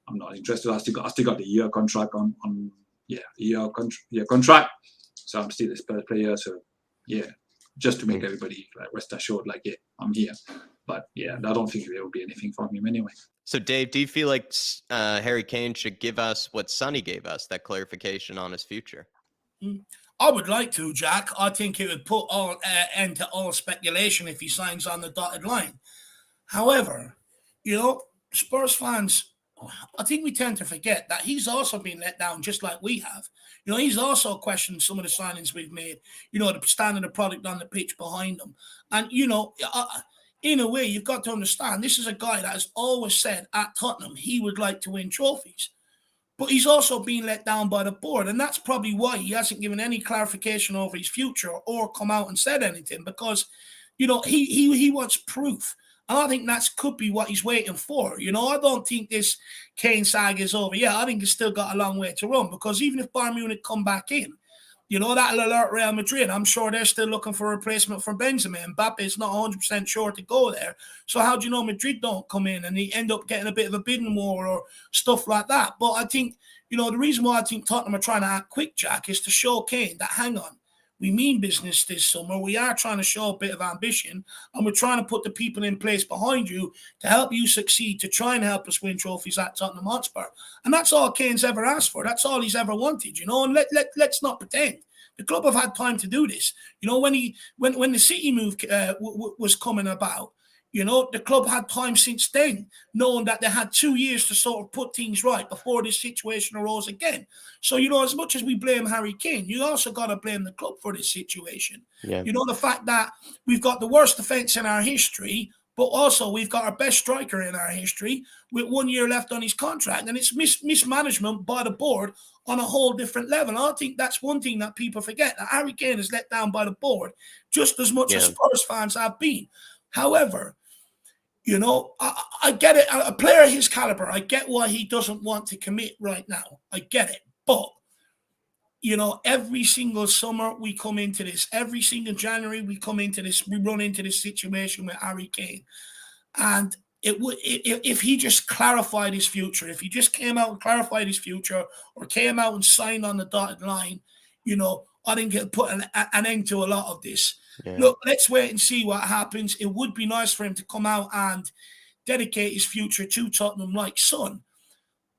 I'm not interested. I still got the year contract year contract. So I'm still a Spurs player. So, just to make everybody rest assured, like, I'm here. But I don't think there will be anything from him anyway. So, Dave, do you feel like Harry Kane should give us what Sonny gave us, that clarification on his future? I would like to, Jack. I think it would put end to all speculation if he signs on the dotted line. However, Spurs fans, I think we tend to forget that he's also been let down just like we have. He's also questioned some of the signings we've made, the standard of product on the pitch behind them. And, in a way, you've got to understand, this is a guy that has always said at Tottenham he would like to win trophies. But he's also been let down by the board. And that's probably why he hasn't given any clarification over his future or come out and said anything, because, he wants proof. And I think that could be what he's waiting for. I don't think this Kane saga is over yet. I think it's still got a long way to run, because even if Bayern Munich come back in, that'll alert Real Madrid. I'm sure they're still looking for a replacement for Benzema. Mbappe is not 100% sure to go there. So how do you know Madrid don't come in and they end up getting a bit of a bidding war or stuff like that? But I think, the reason why I think Tottenham are trying to act quick, Jack, is to show Kane that, hang on, we mean business this summer. We are trying to show a bit of ambition, and we're trying to put the people in place behind you to help you succeed, to try and help us win trophies at Tottenham Hotspur. And that's all Kane's ever asked for. That's all he's ever wanted, and let's not pretend. The club have had time to do this. When the City move was coming about, the club had time since then, knowing that they had 2 years to sort of put things right before this situation arose again. So, as much as we blame Harry Kane, you also got to blame the club for this situation. Yeah. The fact that we've got the worst defence in our history, but also we've got our best striker in our history with 1 year left on his contract. And it's mismanagement by the board on a whole different level. And I think that's one thing that people forget, that Harry Kane is let down by the board just as much as Spurs fans have been. However, I get it. A player his caliber, I get why he doesn't want to commit right now. I get it. But, every single summer we come into this. Every single January we come into this. We run into this situation with Harry Kane. And it would if he just clarified his future, if he just came out and clarified his future, or came out and signed on the dotted line, I think it'll put an end to a lot of this. Yeah. Look, let's wait and see what happens. It would be nice for him to come out and dedicate his future to Tottenham like Son.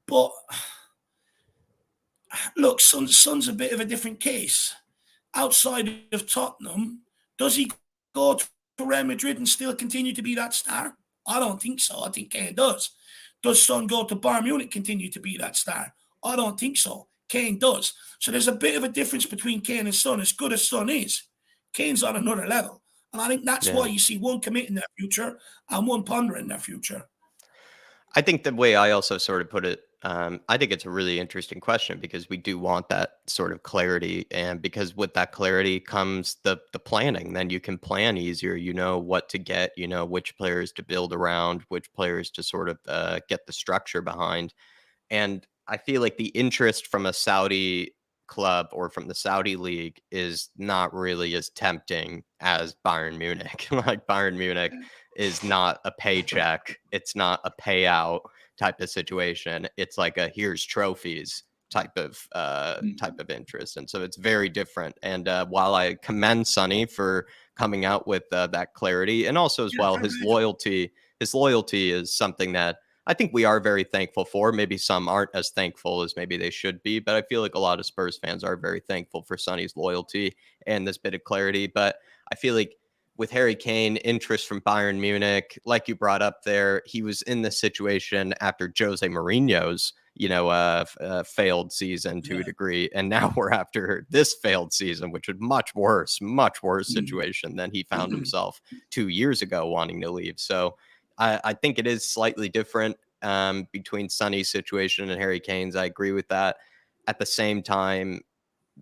But look, Son's a bit of a different case. Outside of Tottenham, does he go to Real Madrid and still continue to be that star? I don't think so. I think Kane does. Does Son go to Bayern Munich, continue to be that star? I don't think so. Kane does. So there's a bit of a difference between Kane and Son. As good as Son is, Kane's on another level. And I think that's why you see one committing their future and one pondering their future. I think the way I also sort of put it, I think it's a really interesting question, because we do want that sort of clarity. And because with that clarity comes the planning, then you can plan easier. You know what to get, which players to build around, which players to sort of get the structure behind. And I feel like the interest from a Saudi club or from the Saudi league is not really as tempting as Bayern Munich. Like Bayern Munich is not a paycheck. It's not a payout type of situation. It's like a here's trophies type of interest. And so it's very different. And while I commend Sonny for coming out with that clarity, and also as well his loyalty is something that I think we are very thankful for. Maybe some aren't as thankful as maybe they should be, but I feel like a lot of Spurs fans are very thankful for Sonny's loyalty and this bit of clarity. But I feel like with Harry Kane, interest from Bayern Munich, like you brought up there, he was in this situation after Jose Mourinho's, failed season to a degree. And now we're after this failed season, which is much worse situation than he found himself 2 years ago wanting to leave. So I think it is slightly different between Sonny's situation and Harry Kane's. I agree with that. At the same time,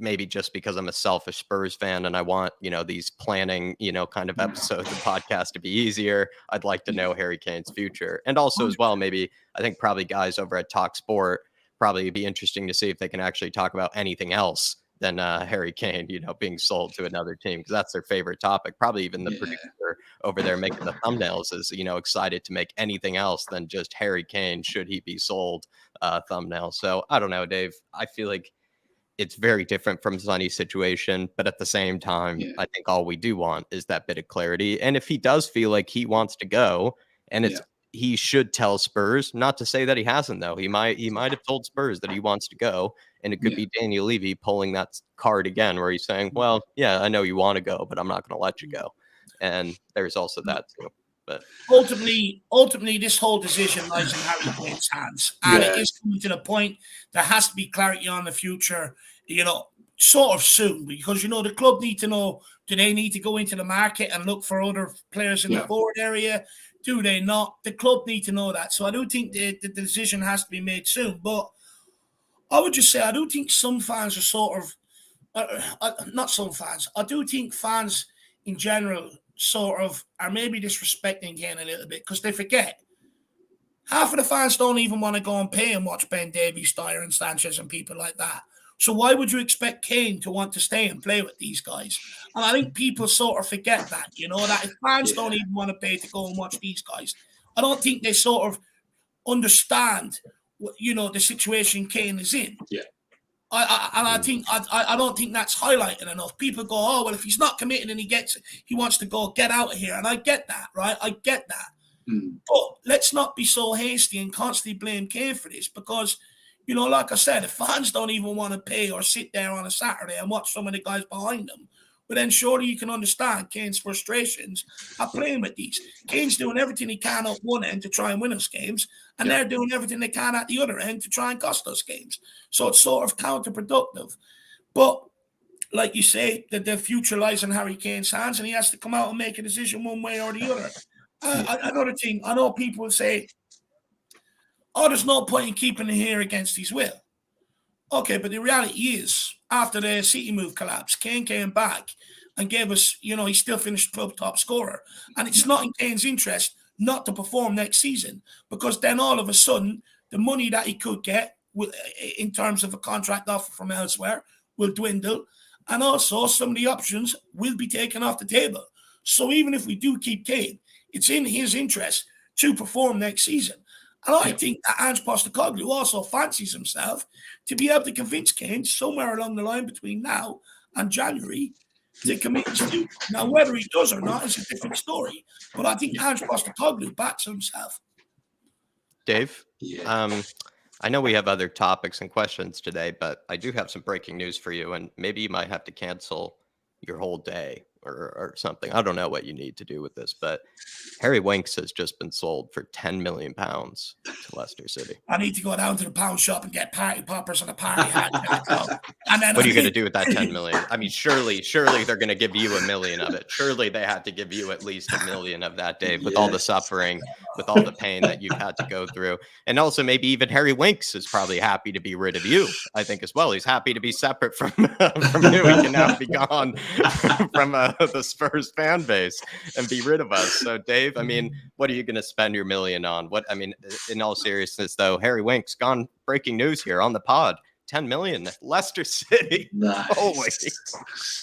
maybe just because I'm a selfish Spurs fan and I want, these planning, kind of episodes of podcast to be easier, I'd like to know Harry Kane's future. And also as well, maybe I think probably guys over at Talk Sport probably it'd be interesting to see if they can actually talk about anything else than Harry Kane, being sold to another team, because that's their favorite topic. Probably even the producer over there making the thumbnails is, excited to make anything else than just Harry Kane, should he be sold, thumbnail. So I don't know, Dave. I feel like it's very different from Sonny's situation, but at the same time, I think all we do want is that bit of clarity. And if he does feel like he wants to go, and he should tell Spurs, not to say that he hasn't, though. He might have told Spurs that he wants to go, and it could be Daniel Levy pulling that card again, where he's saying, well, yeah, I know you want to go, but I'm not going to let you go. And there's also that too. But ultimately, this whole decision lies in Harry Kane's hands, and it is coming to the point there has to be clarity on the future, sort of soon, because the club need to know, do they need to go into the market and look for other players in the forward area? Do they not? The club need to know that. So I do think the decision has to be made soon. But I would just say I do think some fans are sort of not some fans. I do think fans in general sort of are maybe disrespecting Kane a little bit, because they forget half of the fans don't even want to go and pay and watch Ben Davies, Dyer and Sanchez and people like that. So why would you expect Kane to want to stay and play with these guys? And I think people sort of forget that, that if fans don't even want to pay to go and watch these guys, I don't think they sort of understand the situation Kane is in. Yeah. I don't think that's highlighted enough. People go, oh, well, if he's not committing and he wants to go, get out of here. And I get that, right? I get that. But let's not be so hasty and constantly blame Kane for this, because like I said, if fans don't even want to pay or sit there on a Saturday and watch some of the guys behind them, but then surely you can understand Kane's frustrations at playing with these. Kane's doing everything he can at one end to try and win us games, and they're doing everything they can at the other end to try and cost us games. So it's sort of counterproductive. But like you say, the future lies in Harry Kane's hands, and he has to come out and make a decision one way or the other. Another thing, I know people will say, oh, there's no point in keeping him here against his will. Okay, but the reality is, after the City move collapsed, Kane came back and gave us, he still finished club top scorer. And it's not in Kane's interest not to perform next season, because then all of a sudden, the money that he could get in terms of a contract offer from elsewhere will dwindle. And also, some of the options will be taken off the table. So even if we do keep Kane, it's in his interest to perform next season. And I think that Ange Postecoglou also fancies himself to be able to convince Kane somewhere along the line between now and January to commit his future. Now, whether he does or not is a different story. But I think Ange Postecoglou backs himself. Dave? Yeah. I know we have other topics and questions today, but I do have some breaking news for you, and maybe you might have to cancel your whole day or something. I don't know what you need to do with this, but Harry Winks has just been sold for £10 million to Leicester City. I need to go down to the pound shop and get party poppers and a party hat. And then What are you going to do with that 10 million? I mean, surely they're going to give you $1 million of it. Surely they had to give you at least $1 million of that, Dave, with all the suffering, with all the pain that you've had to go through. And also maybe even Harry Winks is probably happy to be rid of you, I think, as well. He's happy to be separate from you. He can now be gone from the Spurs fan base and be rid of us. So, Dave, I mean, what are you going to spend your $1 million on? In all seriousness, though, Harry Winks gone. Breaking news here on the pod. 10 million, Leicester City. Nice. Holy. Do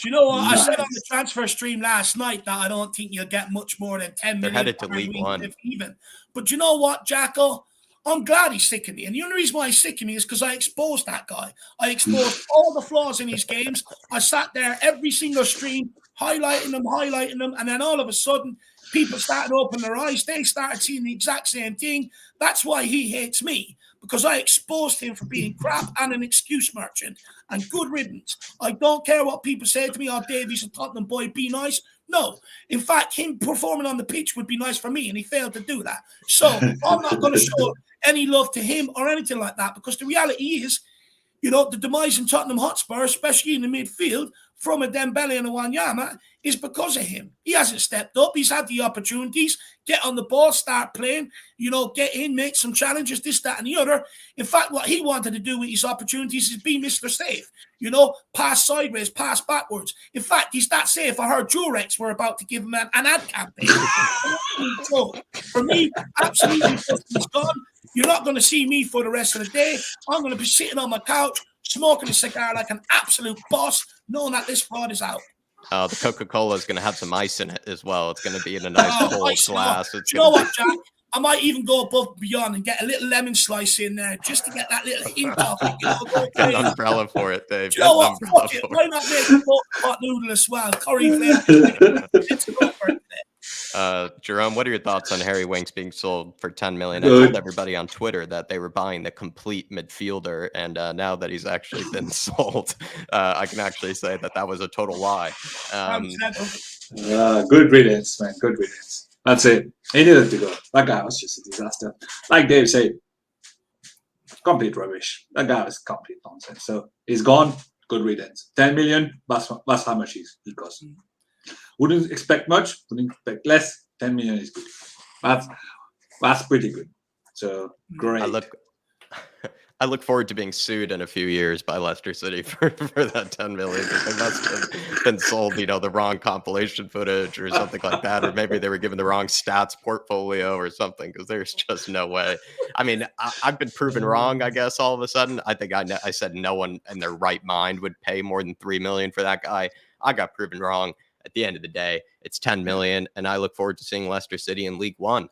you know what? I said on the transfer stream last night that I don't think you'll get much more than 10 million. They're headed to League One. If even. But you know what, Jacko? I'm glad he's sick of me. And the only reason why he's sick of me is because I exposed that guy. I exposed all the flaws in his games. I sat there every single stream, highlighting them. And then all of a sudden, people started to open their eyes. They started seeing the exact same thing. That's why he hates me. Because I exposed him for being crap and an excuse merchant. And good riddance. I don't care what people say to me. Oh, Dave, he's a Tottenham boy. Be nice. No. In fact, him performing on the pitch would be nice for me, and he failed to do that. So I'm not going to show any love to him or anything like that, because the reality is, you know, the demise in Tottenham Hotspur, especially in the midfield, from a Dembele and a Wanyama, is because of him. He hasn't stepped up. He's had the opportunities. Get on the ball, start playing, you know, get in, make some challenges, this, that, and the other. In fact, what he wanted to do with his opportunities is be Mr. Safe. You know, pass sideways, pass backwards. In fact, he's that safe. I heard Durex were about to give him an ad campaign. So, for me, absolutely, he's gone. You're not going to see me for the rest of the day. I'm going to be sitting on my couch, smoking a cigar like an absolute boss, knowing that this fraud is out. The Coca-Cola is going to have some ice in it as well. It's going to be in a nice cold glass. Do you know what, Jack? I might even go above and beyond and get a little lemon slice in there just to get that little hint of it. You know, get an umbrella for it, Dave. Do you know what? Fuck it. Why not make a hot noodle as well? Curry flavor. Let's go for it. Jerome, what are your thoughts on Harry Winks being sold for 10 million? I told everybody on Twitter that they were buying the complete midfielder, and now that he's actually been sold, I can actually say that was a total lie. Good riddance, man. Good riddance. That's it. He needed to go. That guy was just a disaster. Like Dave said, complete rubbish. That guy was complete nonsense. So he's gone. Good riddance. 10 million. That's how much he cost. Wouldn't expect much. Wouldn't expect less. 10 million is good. That's pretty good. So great. I look forward to being sued in a few years by Leicester City for that 10 million, because they must have been sold, you know, the wrong compilation footage or something like that, or maybe they were given the wrong stats portfolio or something, because there's just no way. I mean, I've been proven wrong, I guess, all of a sudden. I think I said no one in their right mind would pay more than 3 million for that guy. I got proven wrong. At the end of the day, it's 10 million, and I look forward to seeing Leicester City in League One.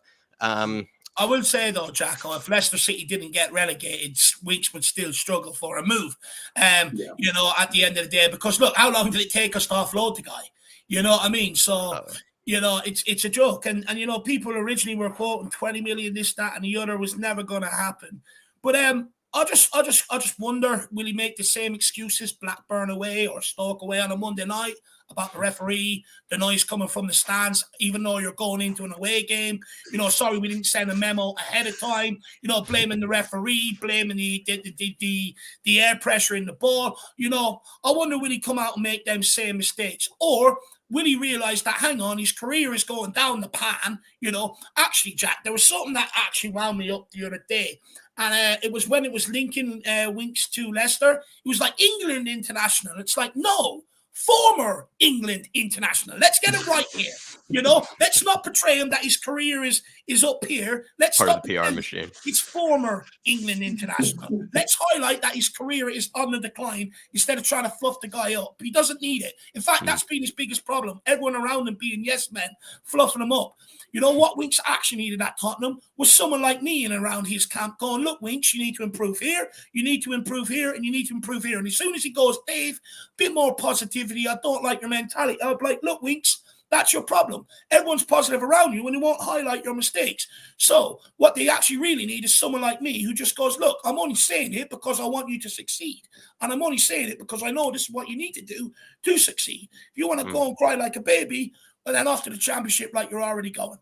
I will say, though, Jacko, if Leicester City didn't get relegated, Winks would still struggle for a move, you know, at the end of the day. Because, look, how long did it take us to offload the guy? You know what I mean? So, you know, it's a joke. And, you know, people originally were quoting 20 million, this, that, and the other was never going to happen. But I just wonder, will he make the same excuses, Blackburn away or Stoke away on a Monday night, about the referee, the noise coming from the stands, even though you're going into an away game? You know, sorry, we didn't send a memo ahead of time. You know, blaming the referee, blaming the air pressure in the ball. You know, I wonder, will he come out and make them same mistakes? Or will he realize that, hang on, his career is going down the pan? You know, actually, Jack, there was something that actually wound me up the other day. And it was when it was linking Winks to Leicester. It was like England international. It's like, no, former England international. Let's get it right here. Let's not portray him that his career is up here. Let's Part stop of the PR machine. He's former England international. Let's highlight that his career is on the decline instead of trying to fluff the guy up. He doesn't need it. In fact, that's been his biggest problem. Everyone around him being yes men, fluffing him up. You know what Winks actually needed at Tottenham was someone like me in around his camp going, look, Winks, you need to improve here, you need to improve here, and you need to improve here. And as soon as he goes, Dave, bit more positivity, I don't like your mentality. I'll be like, look, Winks, that's your problem. Everyone's positive around you and they won't highlight your mistakes. So what they actually really need is someone like me who just goes, look, I'm only saying it because I want you to succeed. And I'm only saying it because I know this is what you need to do to succeed. If you want to go and cry like a baby, and then after the championship, like you're already going.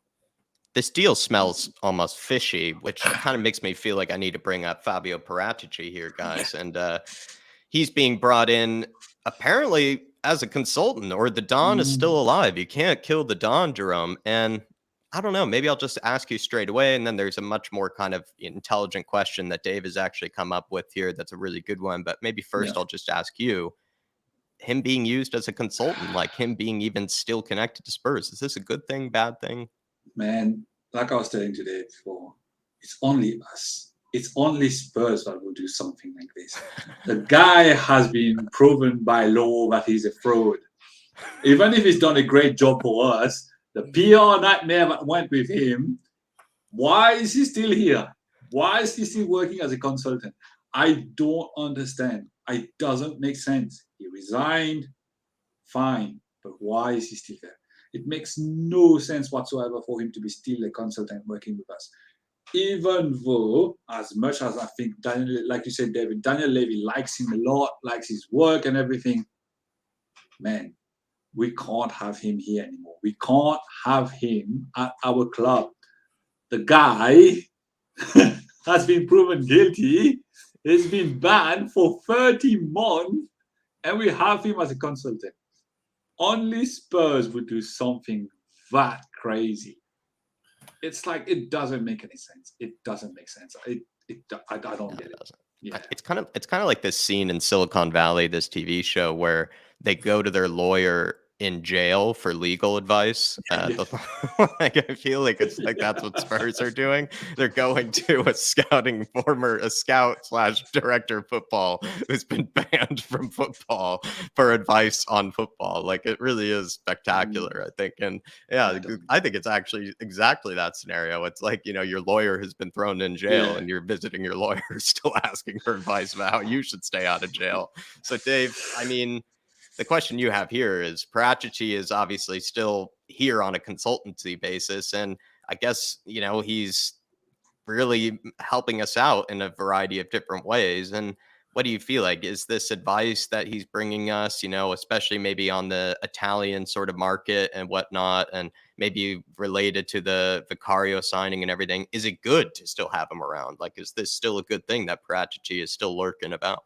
This deal smells almost fishy, which kind of makes me feel like I need to bring up Fabio Paratici here, guys. And he's being brought in apparently as a consultant, or the Don is still alive. You can't kill the Don, Jerome. And I don't know, maybe I'll just ask you straight away. And then there's a much more kind of intelligent question that Dave has actually come up with here. That's a really good one. But maybe first I'll just ask you, him being used as a consultant, like him being even still connected to Spurs, is this a good thing, bad thing? Man, like I was telling today before, it's only us. It's only Spurs that will do something like this. The guy has been proven by law that he's a fraud. Even if he's done a great job for us, the PR nightmare that went with him, why is he still here? Why is he still working as a consultant? I don't understand. It doesn't make sense. He resigned, fine, but why is he still there? It makes no sense whatsoever for him to be still a consultant working with us. Even though, as much as I think Daniel, like you said, David, Daniel Levy likes him a lot, likes his work and everything, man, we can't have him here anymore. We can't have him at our club. The guy has been proven guilty. He's been banned for 30 months, and we have him as a consultant. Only Spurs would do something that crazy. It's like, it doesn't make any sense. It doesn't make sense. I don't get it. Yeah. It's kind of like this scene in Silicon Valley, this TV show where they go to their lawyer in jail for legal advice. Like, I feel like it's like that's what Spurs are doing. They're going to a scout/director of football who's been banned from football for advice on football. Like, it really is spectacular, I think. And yeah, I think it's actually exactly that scenario. It's like, your lawyer has been thrown in jail and you're visiting your lawyer still asking for advice about how you should stay out of jail. So Dave, I mean, the question you have here is Paratici is obviously still here on a consultancy basis. And I guess, he's really helping us out in a variety of different ways. And what do you feel like? Is this advice that he's bringing us, especially maybe on the Italian sort of market and whatnot, and maybe related to the Vicario signing and everything? Is it good to still have him around? Like, is this still a good thing that Paratici is still lurking about?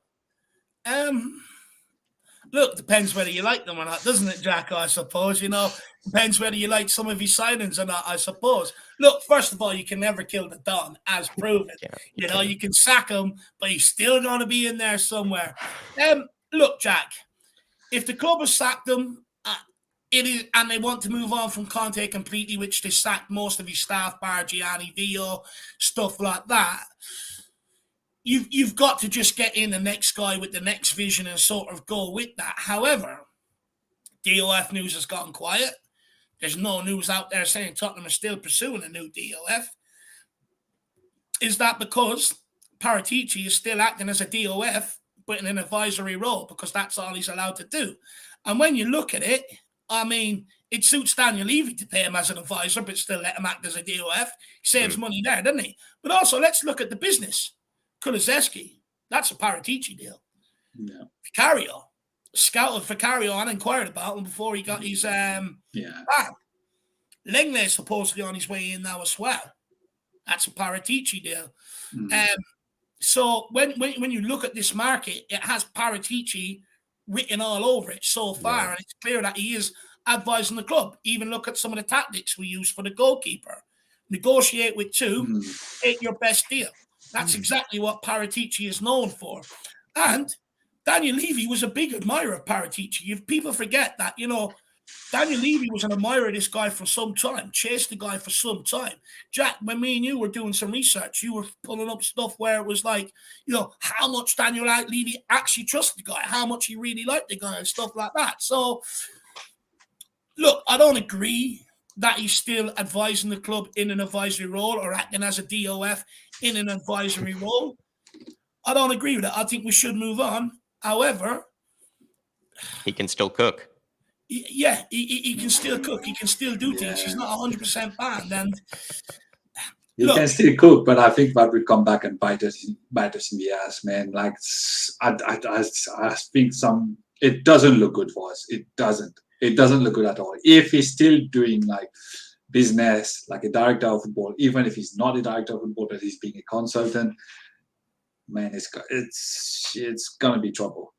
Look, depends whether you like them or not, doesn't it, Jack? I suppose, depends whether you like some of his signings or not, I suppose. Look, first of all, you can never kill the Don, as proven. You can sack him, but he's still going to be in there somewhere. Look, Jack, if the club has sacked him, and they want to move on from Conte completely, which they sacked most of his staff, bar Gianni Dio, stuff like that, You've got to just get in the next guy with the next vision and sort of go with that. However, DOF news has gotten quiet. There's no news out there saying Tottenham is still pursuing a new DOF. Is that because Paratici is still acting as a DOF, but in an advisory role, because that's all he's allowed to do? And when you look at it, I mean, it suits Daniel Levy to pay him as an advisor, but still let him act as a DOF. He saves money there, doesn't he? But also, let's look at the business. Kulusevski, that's a Paratici deal. Yeah. Vicario, scouted Vicario and inquired about him before he got his ban. Lenglet supposedly on his way in now as well. That's a Paratici deal. So when you look at this market, it has Paratici written all over it so far, and it's clear that he is advising the club. Even look at some of the tactics we use for the goalkeeper. Negotiate with two, take your best deal. That's exactly what Paratici is known for. And Daniel Levy was a big admirer of Paratici. If people forget that, Daniel Levy was an admirer of this guy for some time, chased the guy for some time. Jack, when me and you were doing some research, you were pulling up stuff where it was like, how much Daniel Levy actually trusted the guy, how much he really liked the guy and stuff like that. So, look, I don't agree that he's still advising the club in an advisory role or acting as a DOF in an advisory role. I don't agree with that. I think we should move on. However, he can still cook. Yeah, he can still cook. He can still do things. He's not 100% banned. And he can still cook, but I think that will come back and bite us in the ass, man. Like, I think it doesn't look good for us. It doesn't look good at all. If he's still doing like business, like a director of football, even if he's not a director of football, but he's being a consultant, man, it's gonna be trouble.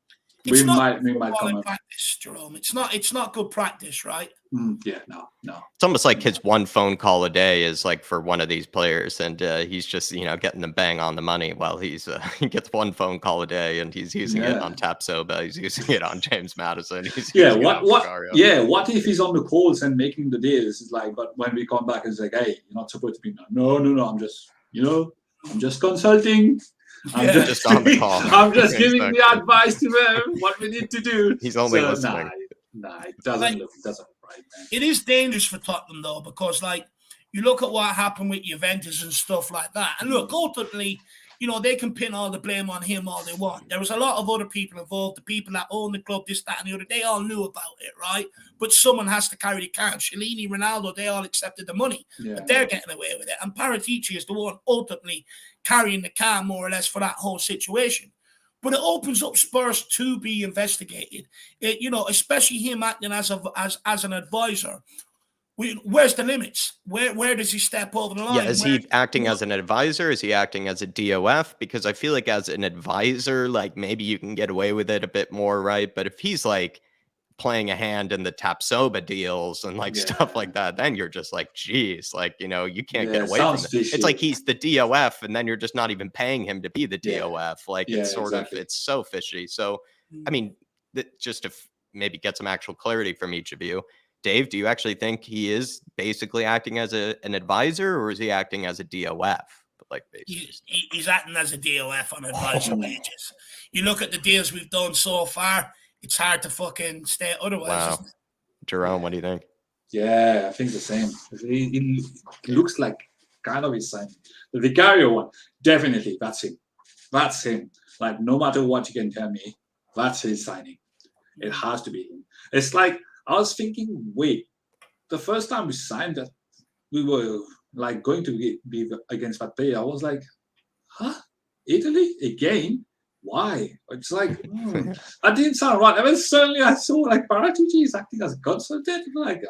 We might come practice, Jerome. It's not good practice, right? No. It's almost like his one phone call a day is like for one of these players, and he's just getting them bang on the money while he gets one phone call a day, and he's using it on Tapsoba, he's using it on James Maddison. What if he's on the calls and making the deals? It's like, but when we come back, it's like, hey, you're not supposed to be. No. I'm just consulting. I'm just on the call. I'm just giving the advice to them what we need to do. He's only listening. It doesn't look right, man. It is dangerous for Tottenham though, because you look at what happened with Juventus and stuff like that. And look, ultimately, they can pin all the blame on him all they want. There was a lot of other people involved, the people that own the club, this, that, and the other. They all knew about it, right? But someone has to carry the cash. Cellini, Ronaldo, they all accepted the money. But they're getting away with it. And Paratici is the one ultimately carrying the can, more or less, for that whole situation. But it opens up Spurs to be investigated. Especially him acting as an advisor. Where's the limits? Where does he step over the line? Yeah, is he acting as an advisor? Is he acting as a DOF? Because I feel like as an advisor, like maybe you can get away with it a bit more, right? But if he's like playing a hand in the Tapsoba deals and stuff like that, then you're just like, geez, you can't get away from it. Fishy. It's like he's the DOF, and then you're just not even paying him to be the DOF. It's so fishy. So, I mean, just to maybe get some actual clarity from each of you. Dave, do you actually think he is basically acting as an advisor, or is he acting as a DOF? He's acting as a DOF on advisor wages. You look at the deals we've done so far, it's hard to fucking stay otherwise. Wow. Jerome, what do you think? Yeah, I think the same. It looks like kind of his signing. The Vicario one, definitely, that's him. That's him. Like, no matter what you can tell me, that's his signing. It has to be him. It's like, I was thinking, wait, the first time we signed that, we were like going to be against that player. I was like, huh? Italy again? Why? It's like, that didn't sound right. And then suddenly I saw like Paratici is acting as a consultant. Like,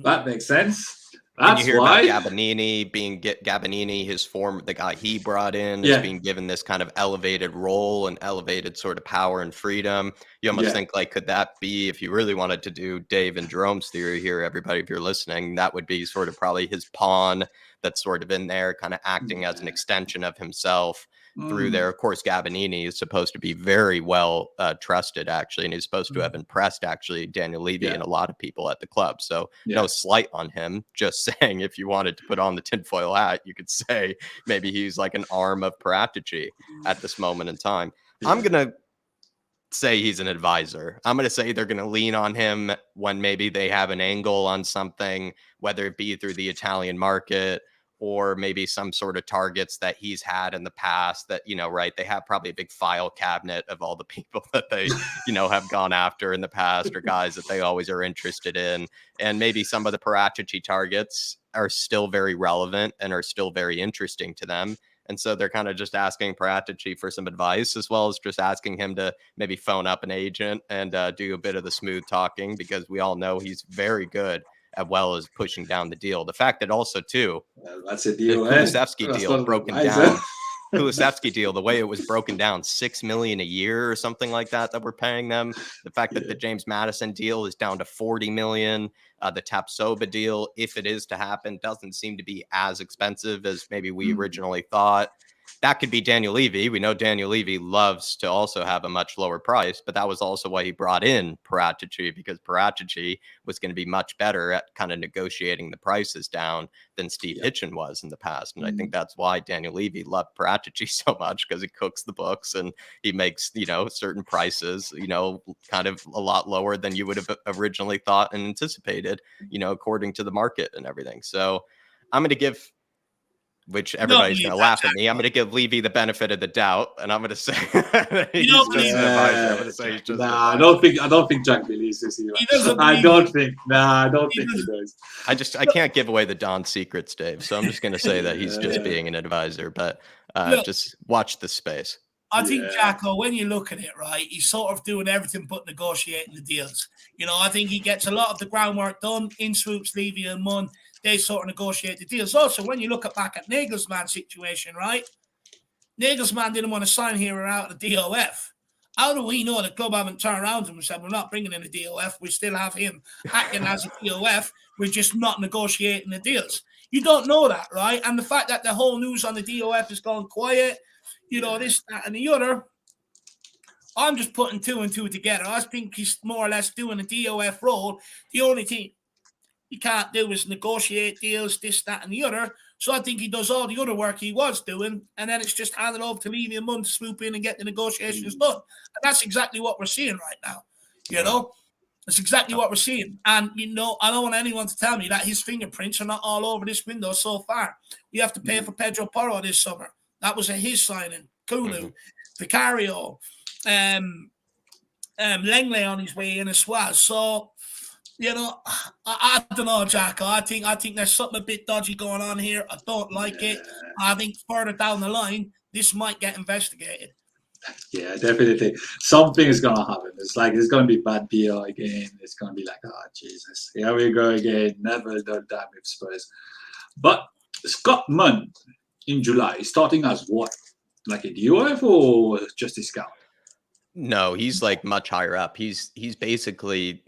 that makes sense. That's you hear why. about Gabbanini, the guy he brought in, is being given this kind of elevated role and elevated sort of power and freedom. You almost think like, could that be, if you really wanted to do Dave and Jerome's theory here, everybody, if you're listening, that would be sort of probably his pawn that's sort of in there, kind of acting as an extension of himself through there. Of course, Gabbanini is supposed to be very well trusted, actually, and he's supposed to have impressed, actually, Daniel Levy and a lot of people at the club. So no slight on him, just saying if you wanted to put on the tinfoil hat, you could say maybe he's like an arm of Paratici at this moment in time. I'm going to say he's an advisor. I'm going to say they're going to lean on him when maybe they have an angle on something, whether it be through the Italian market or maybe some sort of targets that he's had in the past that, right, they have probably a big file cabinet of all the people that they, have gone after in the past, or guys that they always are interested in. And maybe some of the Paratici targets are still very relevant and are still very interesting to them. And so they're kind of just asking Paratici for some advice, as well as just asking him to maybe phone up an agent and do a bit of the smooth talking, because we all know he's very good as well as pushing down the deal. The fact that also, too, that's a deal. The Kulusevski deal broken down. Kulusevski deal, the way it was broken down, $6 million a year or something like that we're paying them. The fact that the James Maddison deal is down to $40 million. The Tapsoba deal, if it is to happen, doesn't seem to be as expensive as maybe we originally thought. that could be Daniel Levy. We know Daniel Levy loves to also have a much lower price, but that was also why he brought in Paratici, because Paratici was going to be much better at kind of negotiating the prices down than Steve Hitchen was in the past. And I think that's why Daniel Levy loved Paratici so much, because he cooks the books and he makes, certain prices, kind of a lot lower than you would have originally thought and anticipated, according to the market and everything. So I'm going to give, which everybody's going to laugh at me, I'm going to give Levy the benefit of the doubt, and I'm going to say he's just an advisor. I'm going to say he's just an advisor. I don't think Jack believes this either. I don't think he does. I can't give away the Don secrets, Dave. So I'm just going to say that he's just being an advisor, but just watch the space. I think, Jacko, when you look at it, right, he's sort of doing everything but negotiating the deals. I think he gets a lot of the groundwork done. In swoops Levy and Munn. They sort of negotiate the deals. Also, when you look back at Nagelsmann's situation, right, Nagelsmann didn't want to sign here out of the DOF. How do we know the club haven't turned around to him and said, we're not bringing in a DOF. We still have him acting as a DOF. We're just not negotiating the deals. You don't know that, right? And the fact that the whole news on the DOF has gone quiet, this, that, and the other, I'm just putting two and two together. I think he's more or less doing a DOF role. The only thing he can't do is negotiate deals, this, that, and the other. So I think he does all the other work he was doing, and then it's just handed over to Levy and Munn to swoop in and get the negotiations done. And that's exactly what we're seeing right now. That's exactly what we're seeing. And, I don't want anyone to tell me that his fingerprints are not all over this window so far. We have to pay for Pedro Porro this summer. That was his signing. Kulu, Vicario, Langley on his way in as well. So, I don't know, Jacko. I think there's something a bit dodgy going on here. I don't like it. I think further down the line, this might get investigated. Yeah, definitely. Something is going to happen. It's like it's going to be bad PR again. It's going to be like, oh, Jesus. Here we go again. Never done that with Spurs. But Scott Munn in July is starting as what? Like a DOF or just a scout? No, he's like much higher up. He's basically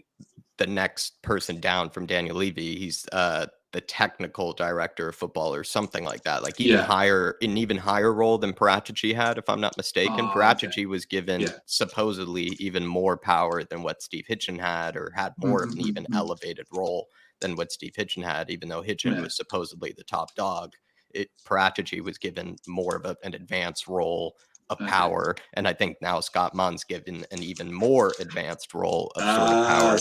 the next person down from Daniel Levy. He's the technical director of football or something like that. Like even higher role than Paratici had, if I'm not mistaken. Paratici was given supposedly even more power than what Steve Hitchen had, or had more of an even elevated role than what Steve Hitchen had, even though Hitchen was supposedly the top dog. Paratici was given more of an advanced role of power, and I think now Scott Munn's given an even more advanced role of sort of power.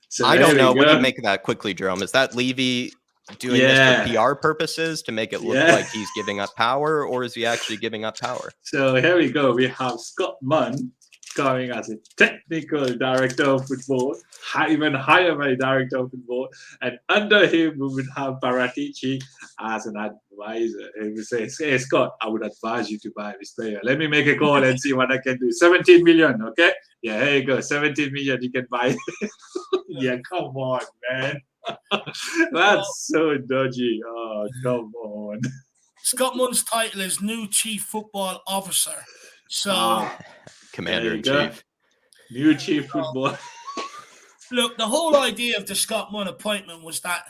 So I don't know. What do you make of that quickly, Jerome? Is that Levy doing this for PR purposes to make it look like he's giving up power, or is he actually giving up power? So here we go. We have Scott Munn coming as a technical director of football, even higher by director of football, and under him we would have Paratici as an advisor. And we say, hey Scott, I would advise you to buy this player. Let me make a call and see what I can do. 17 million, okay? Yeah, here you go. 17 million, you can buy. Yeah, come on, man. That's so dodgy. Oh, come on. Scott Munn's title is new chief football officer. So, Commander-in-Chief. New chief football. Look, the whole idea of the Scott Munn appointment was that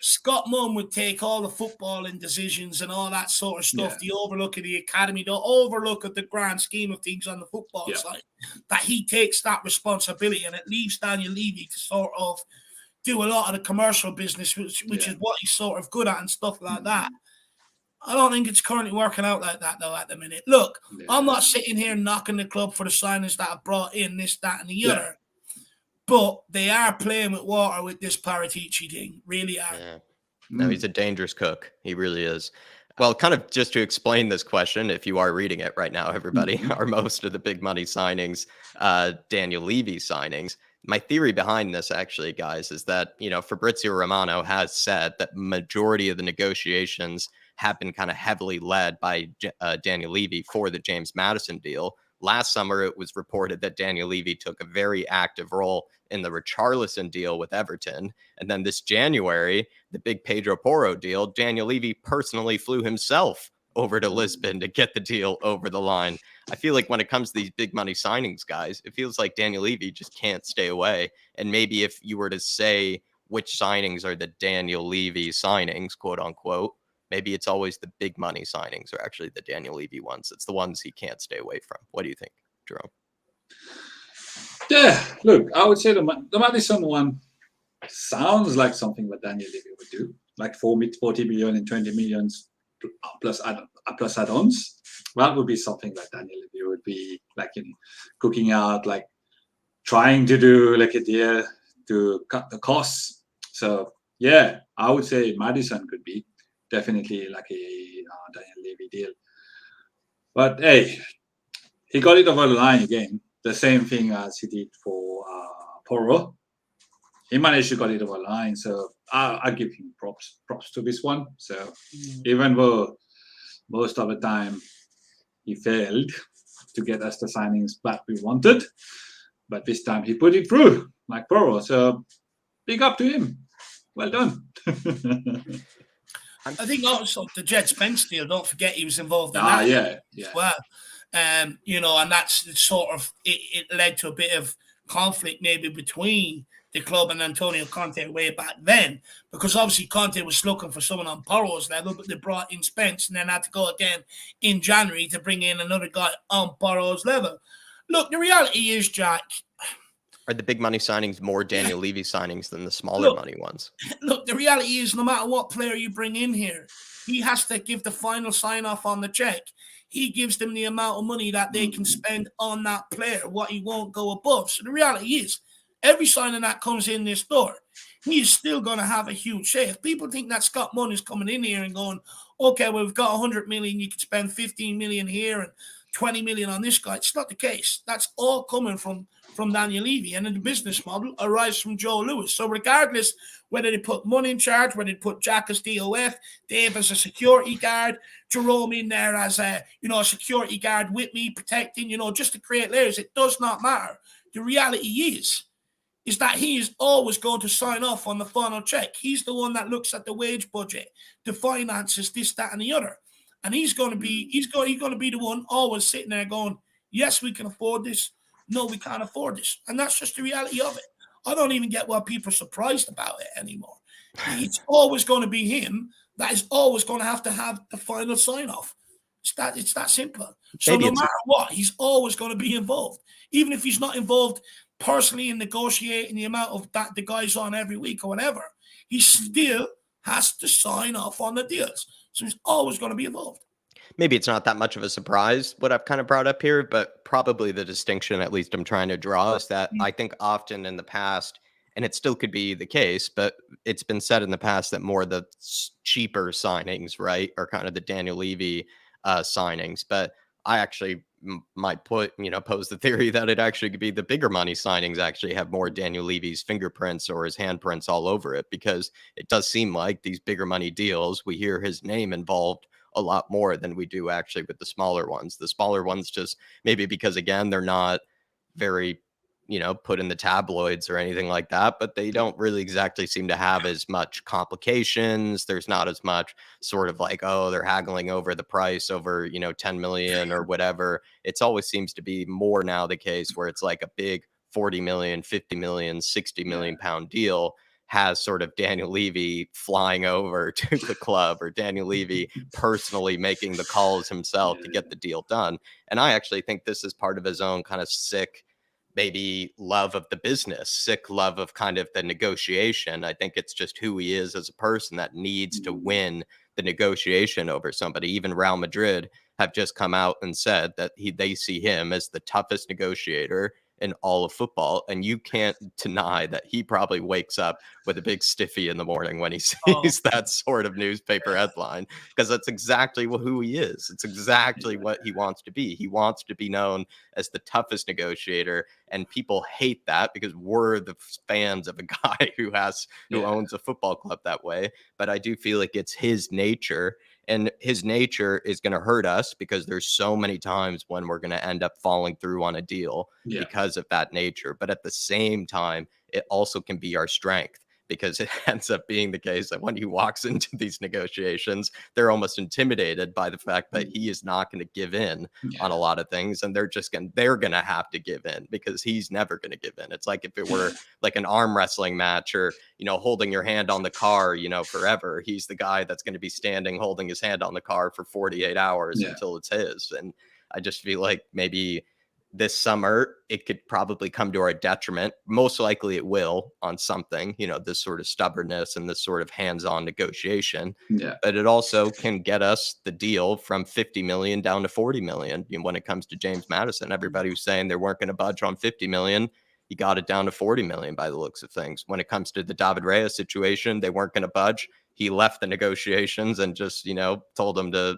Scott Munn would take all the footballing decisions and all that sort of stuff, the overlook of the academy, the overlook of the grand scheme of things on the football side, that he takes that responsibility, and it leaves Daniel Levy to sort of do a lot of the commercial business, which is what he's sort of good at and stuff like that. I don't think it's currently working out like that, though, at the minute. Look, I'm not sitting here knocking the club for the signings that have brought in this, that, and the other. But they are playing with water with this Paratici thing. Really are. Yeah. No, he's a dangerous cook. He really is. Well, kind of just to explain this question, if you are reading it right now, everybody, are most of the big money signings Daniel Levy signings? My theory behind this, actually, guys, is that, Fabrizio Romano has said that majority of the negotiations have been kind of heavily led by Daniel Levy for the James Maddison deal. Last summer, it was reported that Daniel Levy took a very active role in the Richarlison deal with Everton. And then this January, the big Pedro Porro deal, Daniel Levy personally flew himself over to Lisbon to get the deal over the line. I feel like when it comes to these big money signings, guys, it feels like Daniel Levy just can't stay away. And maybe if you were to say which signings are the Daniel Levy signings, quote unquote, maybe it's always the big money signings are actually the Daniel Levy ones. It's the ones he can't stay away from. What do you think, Jerome? Yeah, look, I would say the Maddison one sounds like something that Daniel Levy would do, like 40 million and 20 millions plus add-ons. That would be something that Daniel Levy would be like, cooking out, like trying to do like a deal to cut the costs. So yeah, I would say Maddison could be definitely like a Daniel Levy deal. But hey, he got it over the line again. The same thing as he did for Poro. He managed to get it over the line, so I give him props to this one. So even though most of the time he failed to get us the signings that we wanted, but this time he put it through like Poro. So big up to him. Well done. I think also the Jed Spence deal, don't forget he was involved in that as well. And that's sort of, it led to a bit of conflict maybe between the club and Antonio Conte way back then, because obviously Conte was looking for someone on Poro's level, but they brought in Spence and then had to go again in January to bring in another guy on Poro's level. Look, the reality is, Jack, are the big money signings more Daniel Levy signings than the smaller money ones? Look, the reality is no matter what player you bring in here, he has to give the final sign-off on the check. He gives them the amount of money that they can spend on that player, what he won't go above. So the reality is, every signing that comes in this door, he is still going to have a huge share. If people think that Scott Munn is coming in here and going, okay, well, we've got 100 million, you can spend 15 million here and 20 million on this guy. It's not the case. That's all coming from Daniel Levy. And then the business model arrives from Joe Lewis. So regardless whether they put Munn in charge, whether they put Jack as DOF, Dave as a security guard, Jerome in there as a security guard with me, protecting, just to create layers, it does not matter. The reality is that he is always going to sign off on the final check. He's the one that looks at the wage budget, the finances, this, that, and the other. And he's going to be the one always sitting there going, yes, we can afford this. No, we can't afford this. And that's just the reality of it. I don't even get why people are surprised about it anymore. It's always going to be him that is always going to have the final sign-off. It's that simple. So no matter what, he's always going to be involved. Even if he's not involved personally in negotiating the amount of that the guy's on every week or whatever, he still has to sign off on the deals. So he's always going to be involved. Maybe it's not that much of a surprise what I've kind of brought up here, but probably the distinction, at least I'm trying to draw, is that I think often in the past, and it still could be the case, but it's been said in the past that more of the cheaper signings, right, are kind of the Daniel Levy signings. But I actually might pose the theory that it actually could be the bigger money signings actually have more Daniel Levy's fingerprints or his handprints all over it, because it does seem like these bigger money deals, we hear his name involved a lot more than we do actually with the smaller ones. The smaller ones just maybe because, again, they're not very, put in the tabloids or anything like that, but they don't really exactly seem to have as much complications. There's not as much sort of like, oh, they're haggling over the price over, 10 million or whatever. It's always seems to be more now the case where it's like a big 40 million, 50 million, 60 million pound deal has sort of Daniel Levy flying over to the club, or Daniel Levy personally making the calls himself to get the deal done. And I actually think this is part of his own kind of sick, maybe love of the business, sick love of kind of the negotiation. I think it's just who he is as a person that needs to win the negotiation over somebody. Even Real Madrid have just come out and said that they see him as the toughest negotiator in all of football, and you can't deny that he probably wakes up with a big stiffy in the morning when he sees that sort of newspaper headline, because that's exactly who he is. It's exactly what he wants to be. He wants to be known as the toughest negotiator, and people hate that because we're the fans of a guy who owns a football club that way. But I do feel like it's his nature. And his nature is going to hurt us because there's so many times when we're going to end up falling through on a deal because of that nature. But at the same time, it also can be our strength, because it ends up being the case that when he walks into these negotiations, they're almost intimidated by the fact that he is not going to give in on a lot of things, and they're going to have to give in because he's never going to give in. It's like if it were like an arm wrestling match, or holding your hand on the car forever. He's the guy that's going to be standing holding his hand on the car for 48 hours until it's his. And I just feel like maybe this summer it could probably come to our detriment. Most likely it will on something, this sort of stubbornness and this sort of hands-on negotiation. But it also can get us the deal from 50 million down to 40 million. When it comes to James Maddison, everybody was saying they weren't going to budge on 50 million. He got it down to 40 million by the looks of things. When it comes to the David Reyes situation, they weren't going to budge. He left the negotiations and just, told them to,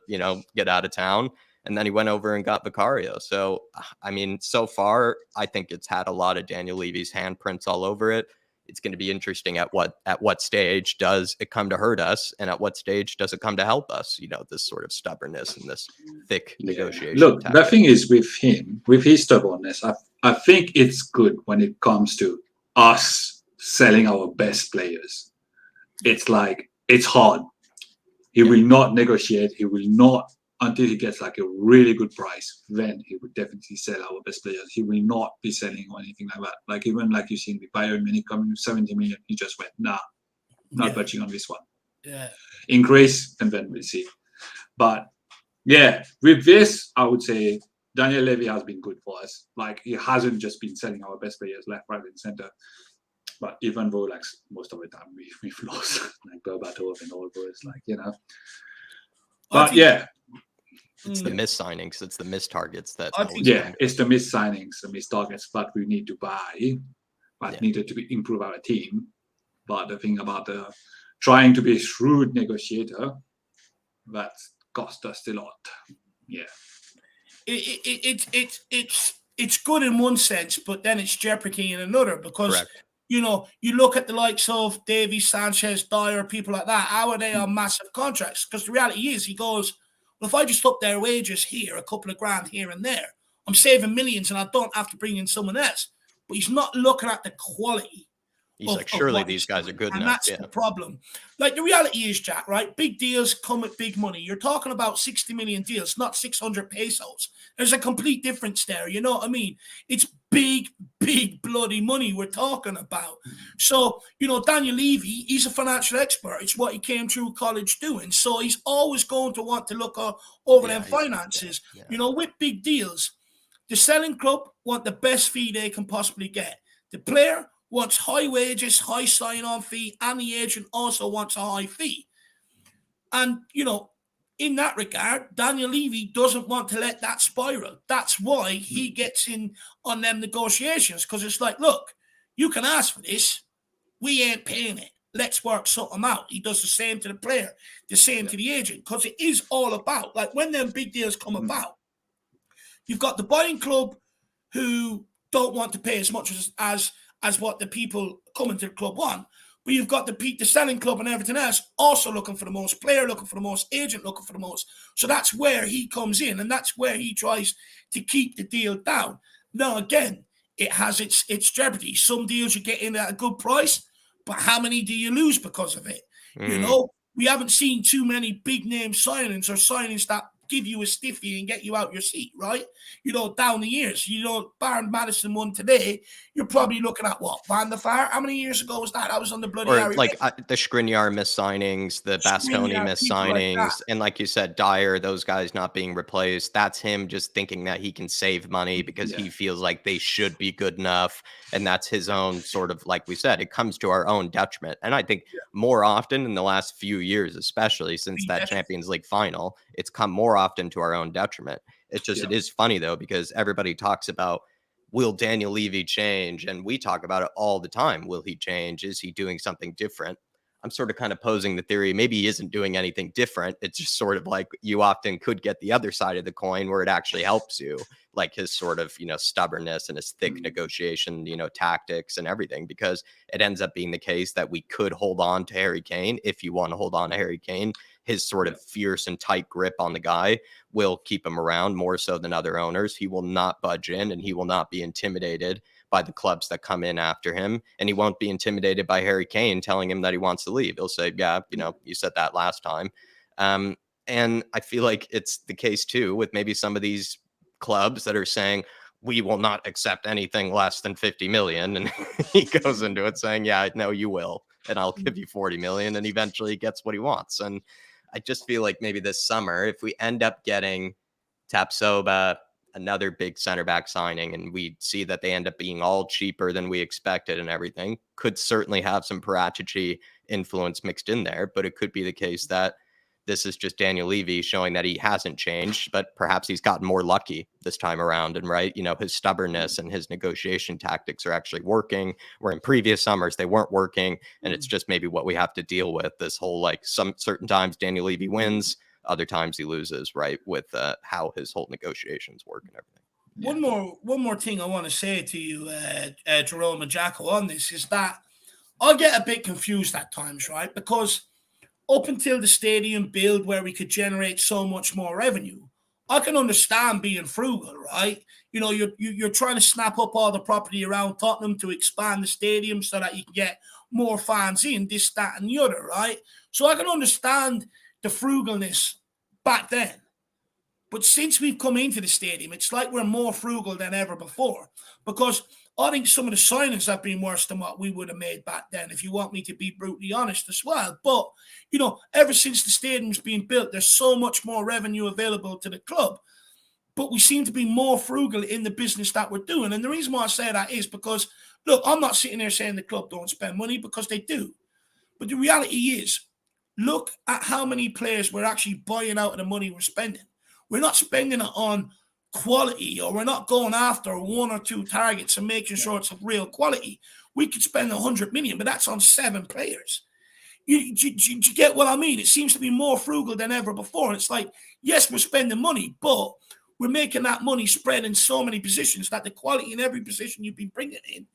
get out of town. And then he went over and got Vicario. So, I mean, so far, I think it's had a lot of Daniel Levy's handprints all over it. It's going to be interesting at what stage does it come to hurt us, and at what stage does it come to help us? This sort of stubbornness and this thick negotiation. Look, tactic. the thing is with him, with his stubbornness, I think it's good when it comes to us selling our best players. It's like, it's hard. He will not negotiate. He will not, until he gets like a really good price, then he would definitely sell our best players. He will not be selling or anything like that. Like even like you've seen with Bayern Munich coming with 70 million, he just went, nah, not budging on this one. Increase, and then we'll see. But yeah, with this, I would say Daniel Levy has been good for us. Like, he hasn't just been selling our best players left, right, and center. But even though, like, most of the time we've lost, like Berbatov and all those, like, But yeah. It's the missed signings. It's the missed targets that. It's the missed signings, the missed targets. But we need to buy. But needed to improve our team. But the thing about trying to be a shrewd negotiator, that cost us a lot. Yeah. It's good in one sense, but then it's jeopardy in another, because Correct. you look at the likes of Davies, Sanchez, Dyer, people like that. How are they on massive contracts? Because the reality is, he goes, well, if I just up their wages here, a couple of grand here and there, I'm saving millions, and I don't have to bring in someone else. But he's not looking at the quality. He's like, surely these guys are good enough. And that's the problem. Like, the reality is, Jack, right? Big deals come with big money. You're talking about 60 million deals, not 600 pesos. There's a complete difference there. You know what I mean? It's big, big bloody money we're talking about. So, Daniel Levy, he's a financial expert. It's what he came through college doing. So he's always going to want to look over them finances. With big deals, the selling club want the best fee they can possibly get. The player wants high wages, high sign-on fee, and the agent also wants a high fee. And, in that regard, Daniel Levy doesn't want to let that spiral. That's why he gets in on them negotiations, because it's like, look, you can ask for this. We ain't paying it. Let's work something out. He does the same to the player, the same to the agent, because it is all about, like, when them big deals come about, you've got the buying club who don't want to pay as much as what the people coming to the club want. But you've got the selling club and everything else also looking for the most, player looking for the most, agent looking for the most. So that's where he comes in, and that's where he tries to keep the deal down. Now, again, it has its jeopardy. Some deals you get in at a good price, but how many do you lose because of it? We haven't seen too many big name signings or signings that give you a stiffy and get you out your seat, right? Down the years. Baron Maddison won today. You're probably looking at what? Van der Vaart? How many years ago was that? I was on the bloody Or like the Skriniar missed signings, the Bastoni missed signings, and like you said, Dyer, those guys not being replaced. That's him just thinking that he can save money because he feels like they should be good enough. And that's his own sort of, like we said, it comes to our own detriment. And I think more often in the last few years, especially since that Champions League final, it's come more often to our own detriment. It's just, it is funny though, because everybody talks about, will Daniel Levy change? And we talk about it all the time. Will he change? Is he doing something different? I'm sort of kind of posing the theory, maybe he isn't doing anything different. It's just sort of like you often could get the other side of the coin where it actually helps you, like his sort of, stubbornness and his thick negotiation, tactics and everything, because it ends up being the case that we could hold on to Harry Kane. If you want to hold on to Harry Kane, his sort of fierce and tight grip on the guy will keep him around more so than other owners. He will not budge in, and he will not be intimidated by the clubs that come in after him, and he won't be intimidated by Harry Kane telling him that he wants to leave. He'll say, yeah, you said that last time. And I feel like it's the case too with maybe some of these clubs that are saying, we will not accept anything less than 50 million. And he goes into it saying, yeah, no, you will. And I'll give you 40 million. And eventually he gets what he wants. And I just feel like maybe this summer, if we end up getting Tapsoba, another big center back signing, and we see that they end up being all cheaper than we expected and everything, could certainly have some Paratici influence mixed in there. But it could be the case that this is just Daniel Levy showing that he hasn't changed, but perhaps he's gotten more lucky this time around. And right, his stubbornness and his negotiation tactics are actually working, where in previous summers they weren't working. And it's just maybe what we have to deal with, this whole, like, some certain times Daniel Levy wins, other times he loses, right, with how his whole negotiations work and everything. One more thing I want to say to you, Jerome and Jacko, on this is that I get a bit confused at times, right? Because up until the stadium build where we could generate so much more revenue, I can understand being frugal, right? You're trying to snap up all the property around Tottenham to expand the stadium so that you can get more fans in, this, that, and the other, right? So I can understand the frugalness back then. But since we've come into the stadium, it's like we're more frugal than ever before, because I think some of the signings have been worse than what we would have made back then, if you want me to be brutally honest as well. But, ever since the stadium's been built, there's so much more revenue available to the club. But we seem to be more frugal in the business that we're doing. And the reason why I say that is because, look, I'm not sitting there saying the club don't spend money, because they do. But the reality is, look at how many players we're actually buying out of the money we're spending. We're not spending it on quality, or we're not going after one or two targets and making sure it's of real quality. We could spend 100 million, but that's on 7 players. You get what I mean? It seems to be more frugal than ever before. It's like, yes, we're spending money, but we're making that money spread in so many positions that the quality in every position you've been bringing in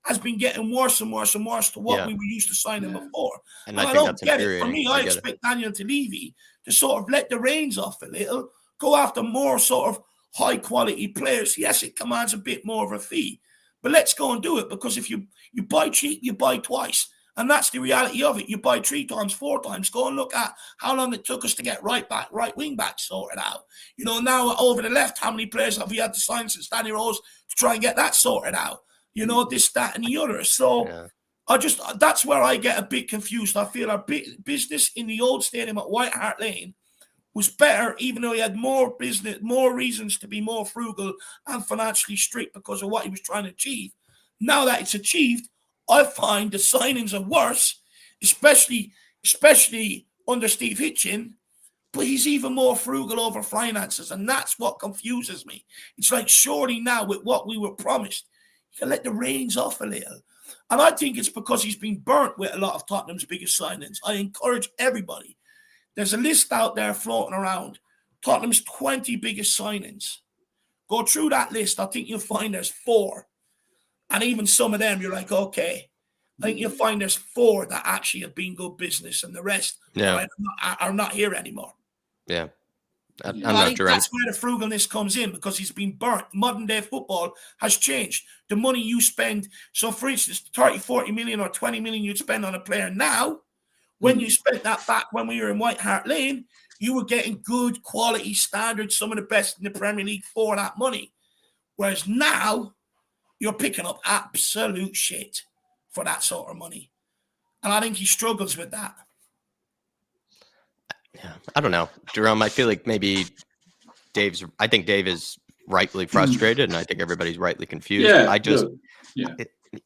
has been getting worse and worse and worse to what we were used to signing before. And I think that's get it. For infuriating. me, I expect Daniel Levy to sort of let the reins off a little, go after more sort of high quality players. Yes, it commands a bit more of a fee, but let's go and do it, because if you buy cheap, you buy twice. And that's the reality of it. You buy 3 times, 4 times. Go and look at how long it took us to get right wing back sorted out. Now over the left, how many players have we had to sign since Danny Rose to try and get that sorted out? This, that, and the other. So that's where I get a bit confused. I feel our business in the old stadium at White Hart Lane was better, even though he had more business, more reasons to be more frugal and financially strict because of what he was trying to achieve. Now that it's achieved, I find the signings are worse, especially under Steve Hitchin, but he's even more frugal over finances, and that's what confuses me. It's like, surely now with what we were promised, you can let the reins off a little. And I think it's because he's been burnt with a lot of Tottenham's biggest signings. I encourage everybody. There's a list out there floating around. Tottenham's 20 biggest signings. Go through that list. I think you'll find there's 4. And even some of them, you're like, okay. I think you'll find there's 4 that actually have been good business, and the rest are not here anymore. Yeah. I think that's where the frugalness comes in, because he's been burnt. Modern day football has changed. The money you spend, so for instance, 30, 40 million or 20 million you'd spend on a player now, when you spent that back when we were in White Hart Lane, you were getting good quality standards, some of the best in the Premier League for that money. Whereas now, you're picking up absolute shit for that sort of money. And I think he struggles with that. Yeah, I don't know, Jerome. I feel like maybe I think Dave is rightly frustrated, and I think everybody's rightly confused.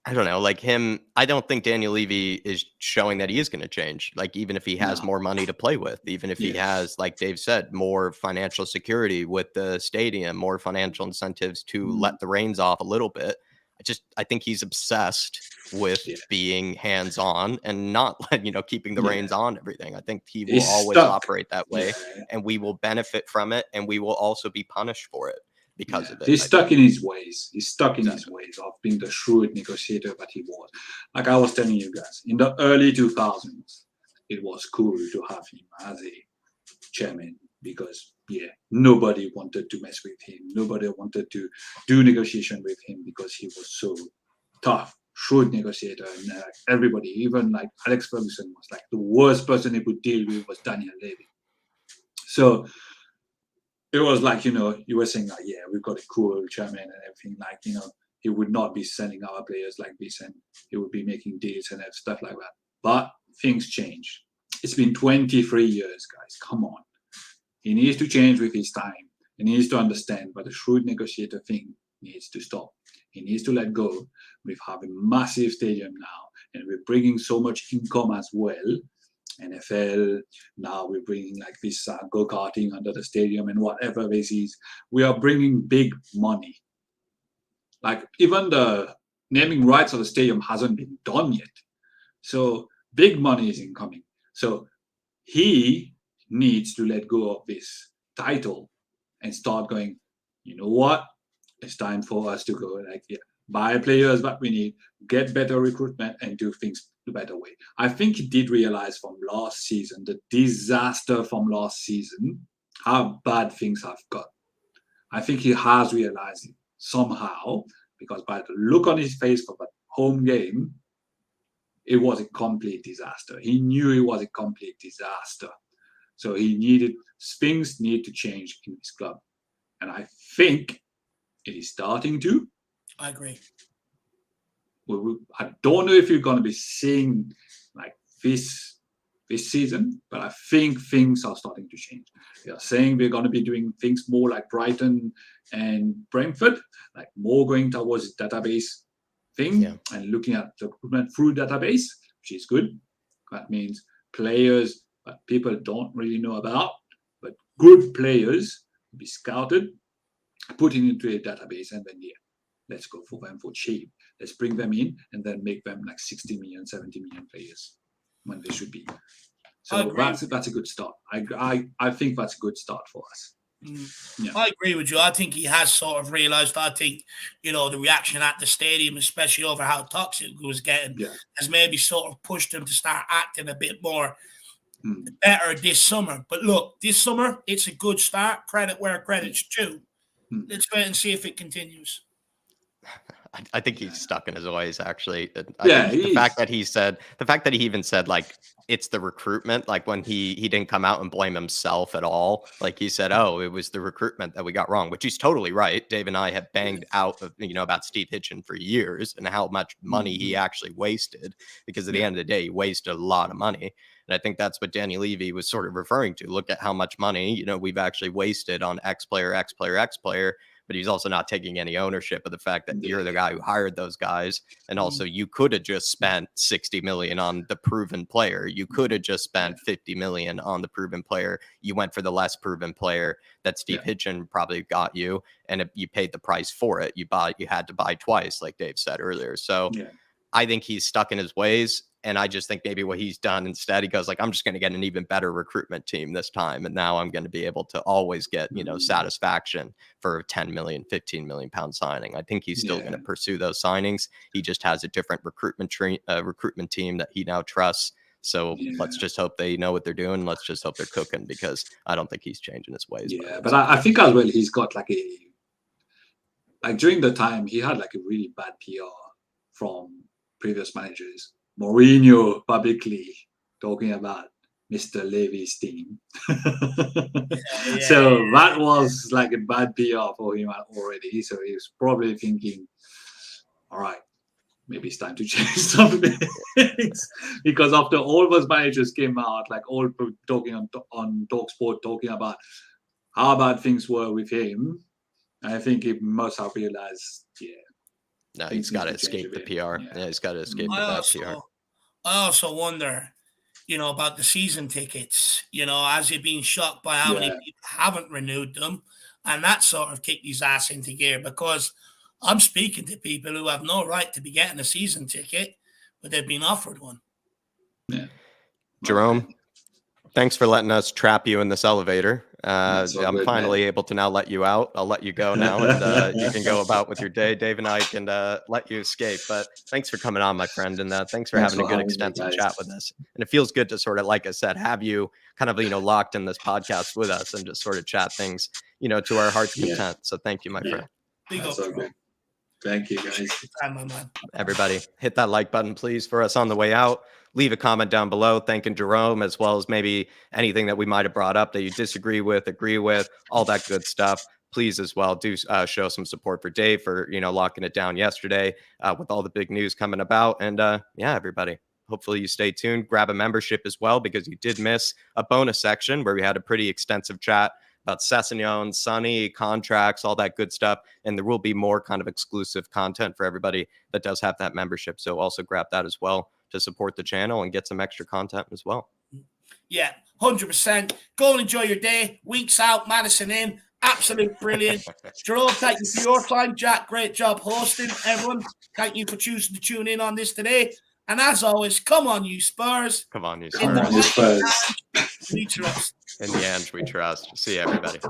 I don't know, like him. I don't think Daniel Levy is showing that he is going to change. Like, even if he has more money to play with, even if he has, like Dave said, more financial security with the stadium, more financial incentives to let the reins off a little bit. I think he's obsessed with being hands-on and not, keeping the reins on everything. I think he will always operate that way, and we will benefit from it, and we will also be punished for it because of it. He's stuck in his ways. He's stuck in his ways of being the shrewd negotiator that he was. Like I was telling you guys, in the early 2000s, it was cool to have him as a chairman, because nobody wanted to mess with him. Nobody wanted to do negotiation with him because he was so tough, shrewd negotiator. And everybody, even like Alex Ferguson, was like the worst person he could deal with was Daniel Levy. So it was like, you were saying like, we've got a cool chairman and everything. Like, he would not be sending our players like this, and he would be making deals and stuff like that. But things change. It's been 23 years, guys. Come on. He needs to change with his time. He needs to understand, but the shrewd negotiator thing needs to stop. He needs to let go. We have a massive stadium now, and we're bringing so much income as well. NFL, now we're bringing like this go-karting under the stadium and whatever this is. We are bringing big money. Like even the naming rights of the stadium hasn't been done yet. So big money is incoming. So he needs to let go of this title and start going, you know what? It's time for us to go like, buy players what we need, get better recruitment, and do things the better way. I think he did realize from last season, the disaster from last season, how bad things have got. I think he has realized it somehow, because by the look on his face for that home game, it was a complete disaster. He knew it was a complete disaster. So things need to change in his club. And I think it is starting to. I agree. I don't know if you're going to be seeing like this season, but I think things are starting to change. We are saying we're going to be doing things more like Brighton and Brentford, like more going towards database thing and looking at the recruitment through database, which is good. That means players that people don't really know about, but good players will be scouted, put into a database, and then let's go for them for cheap. Let's bring them in and then make them like 60 million, 70 million players when they should be. So that's a good start. I think that's a good start for us. I agree with you. I think he has sort of realised. I think, the reaction at the stadium, especially over how toxic it was getting, has maybe sort of pushed him to start acting a bit more better this summer. But look, this summer, it's a good start. Credit where credit's due. Let's wait and see if it continues. I think he's stuck in his ways, actually. The fact that he even said, like, it's the recruitment, like when he didn't come out and blame himself at all. Like he said, it was the recruitment that we got wrong, which he's totally right. Dave and I have banged out, about Steve Hitchen for years and how much money he actually wasted, because at the end of the day, he wasted a lot of money. And I think that's what Danny Levy was sort of referring to. Look at how much money, we've actually wasted on X player. But he's also not taking any ownership of the fact that you're the guy who hired those guys. And also you could have just spent 60 million on the proven player. You could have just spent 50 million on the proven player. You went for the less proven player that Steve Hitchen probably got you. And if you paid the price for it, you had to buy twice, like Dave said earlier. So I think he's stuck in his ways. And I just think maybe what he's done instead, he goes like, I'm just going to get an even better recruitment team this time. And now I'm going to be able to always get, satisfaction for a 10 million, 15 million pound signing. I think he's still going to pursue those signings. He just has a different recruitment team that he now trusts. So let's just hope they know what they're doing. Let's just hope they're cooking, because I don't think he's changing his ways. But I think as well, he's got during the time he had like a really bad PR from previous managers. Mourinho publicly talking about Mr. Levy's team. So that was like a bad PR for him already. So he was probably thinking, all right, maybe it's time to change something. Because after all those managers came out, like all talking on TalkSport, talking about how bad things were with him, I think he must have realized, no, he's got to escape the PR. Yeah, he's got to escape the bad PR. I also wonder, about the season tickets. Has he been shocked by how many people haven't renewed them? And that sort of kicked his ass into gear, because I'm speaking to people who have no right to be getting a season ticket, but they've been offered one. Yeah. Jerome, thanks for letting us trap you in this elevator. I'm finally able to now let you out. I'll let you go now, and you can go about with your day. Dave and I can let you escape. But thanks for coming on, my friend, and thanks for having a good, extensive chat with us. And it feels good to sort of, like I said, have you kind of, locked in this podcast with us and just sort of chat things, to our heart's content. So thank you, my friend. That's all good. Thank you, guys. Everybody, hit that like button, please, for us on the way out. Leave a comment down below thanking Jerome, as well as maybe anything that we might have brought up that you disagree with, agree with, all that good stuff. Please, as well, do show some support for Dave for, locking it down yesterday with all the big news coming about. And yeah, everybody, hopefully you stay tuned. Grab a membership as well, because you did miss a bonus section where we had a pretty extensive chat about Sessegnon, Sonny, contracts, all that good stuff. And there will be more kind of exclusive content for everybody that does have that membership. So also grab that as well to support the channel and get some extra content as well. Yeah, 100%. Go and enjoy your day. Weeks out, Maddison in. Absolute brilliant. Jerome, thank you for your time. Jack, great job hosting. Everyone, thank you for choosing to tune in on this today. And as always, come on, you Spurs. Come on, you Spurs. Come on, you Spurs. We trust. In the end, we trust. See you, everybody.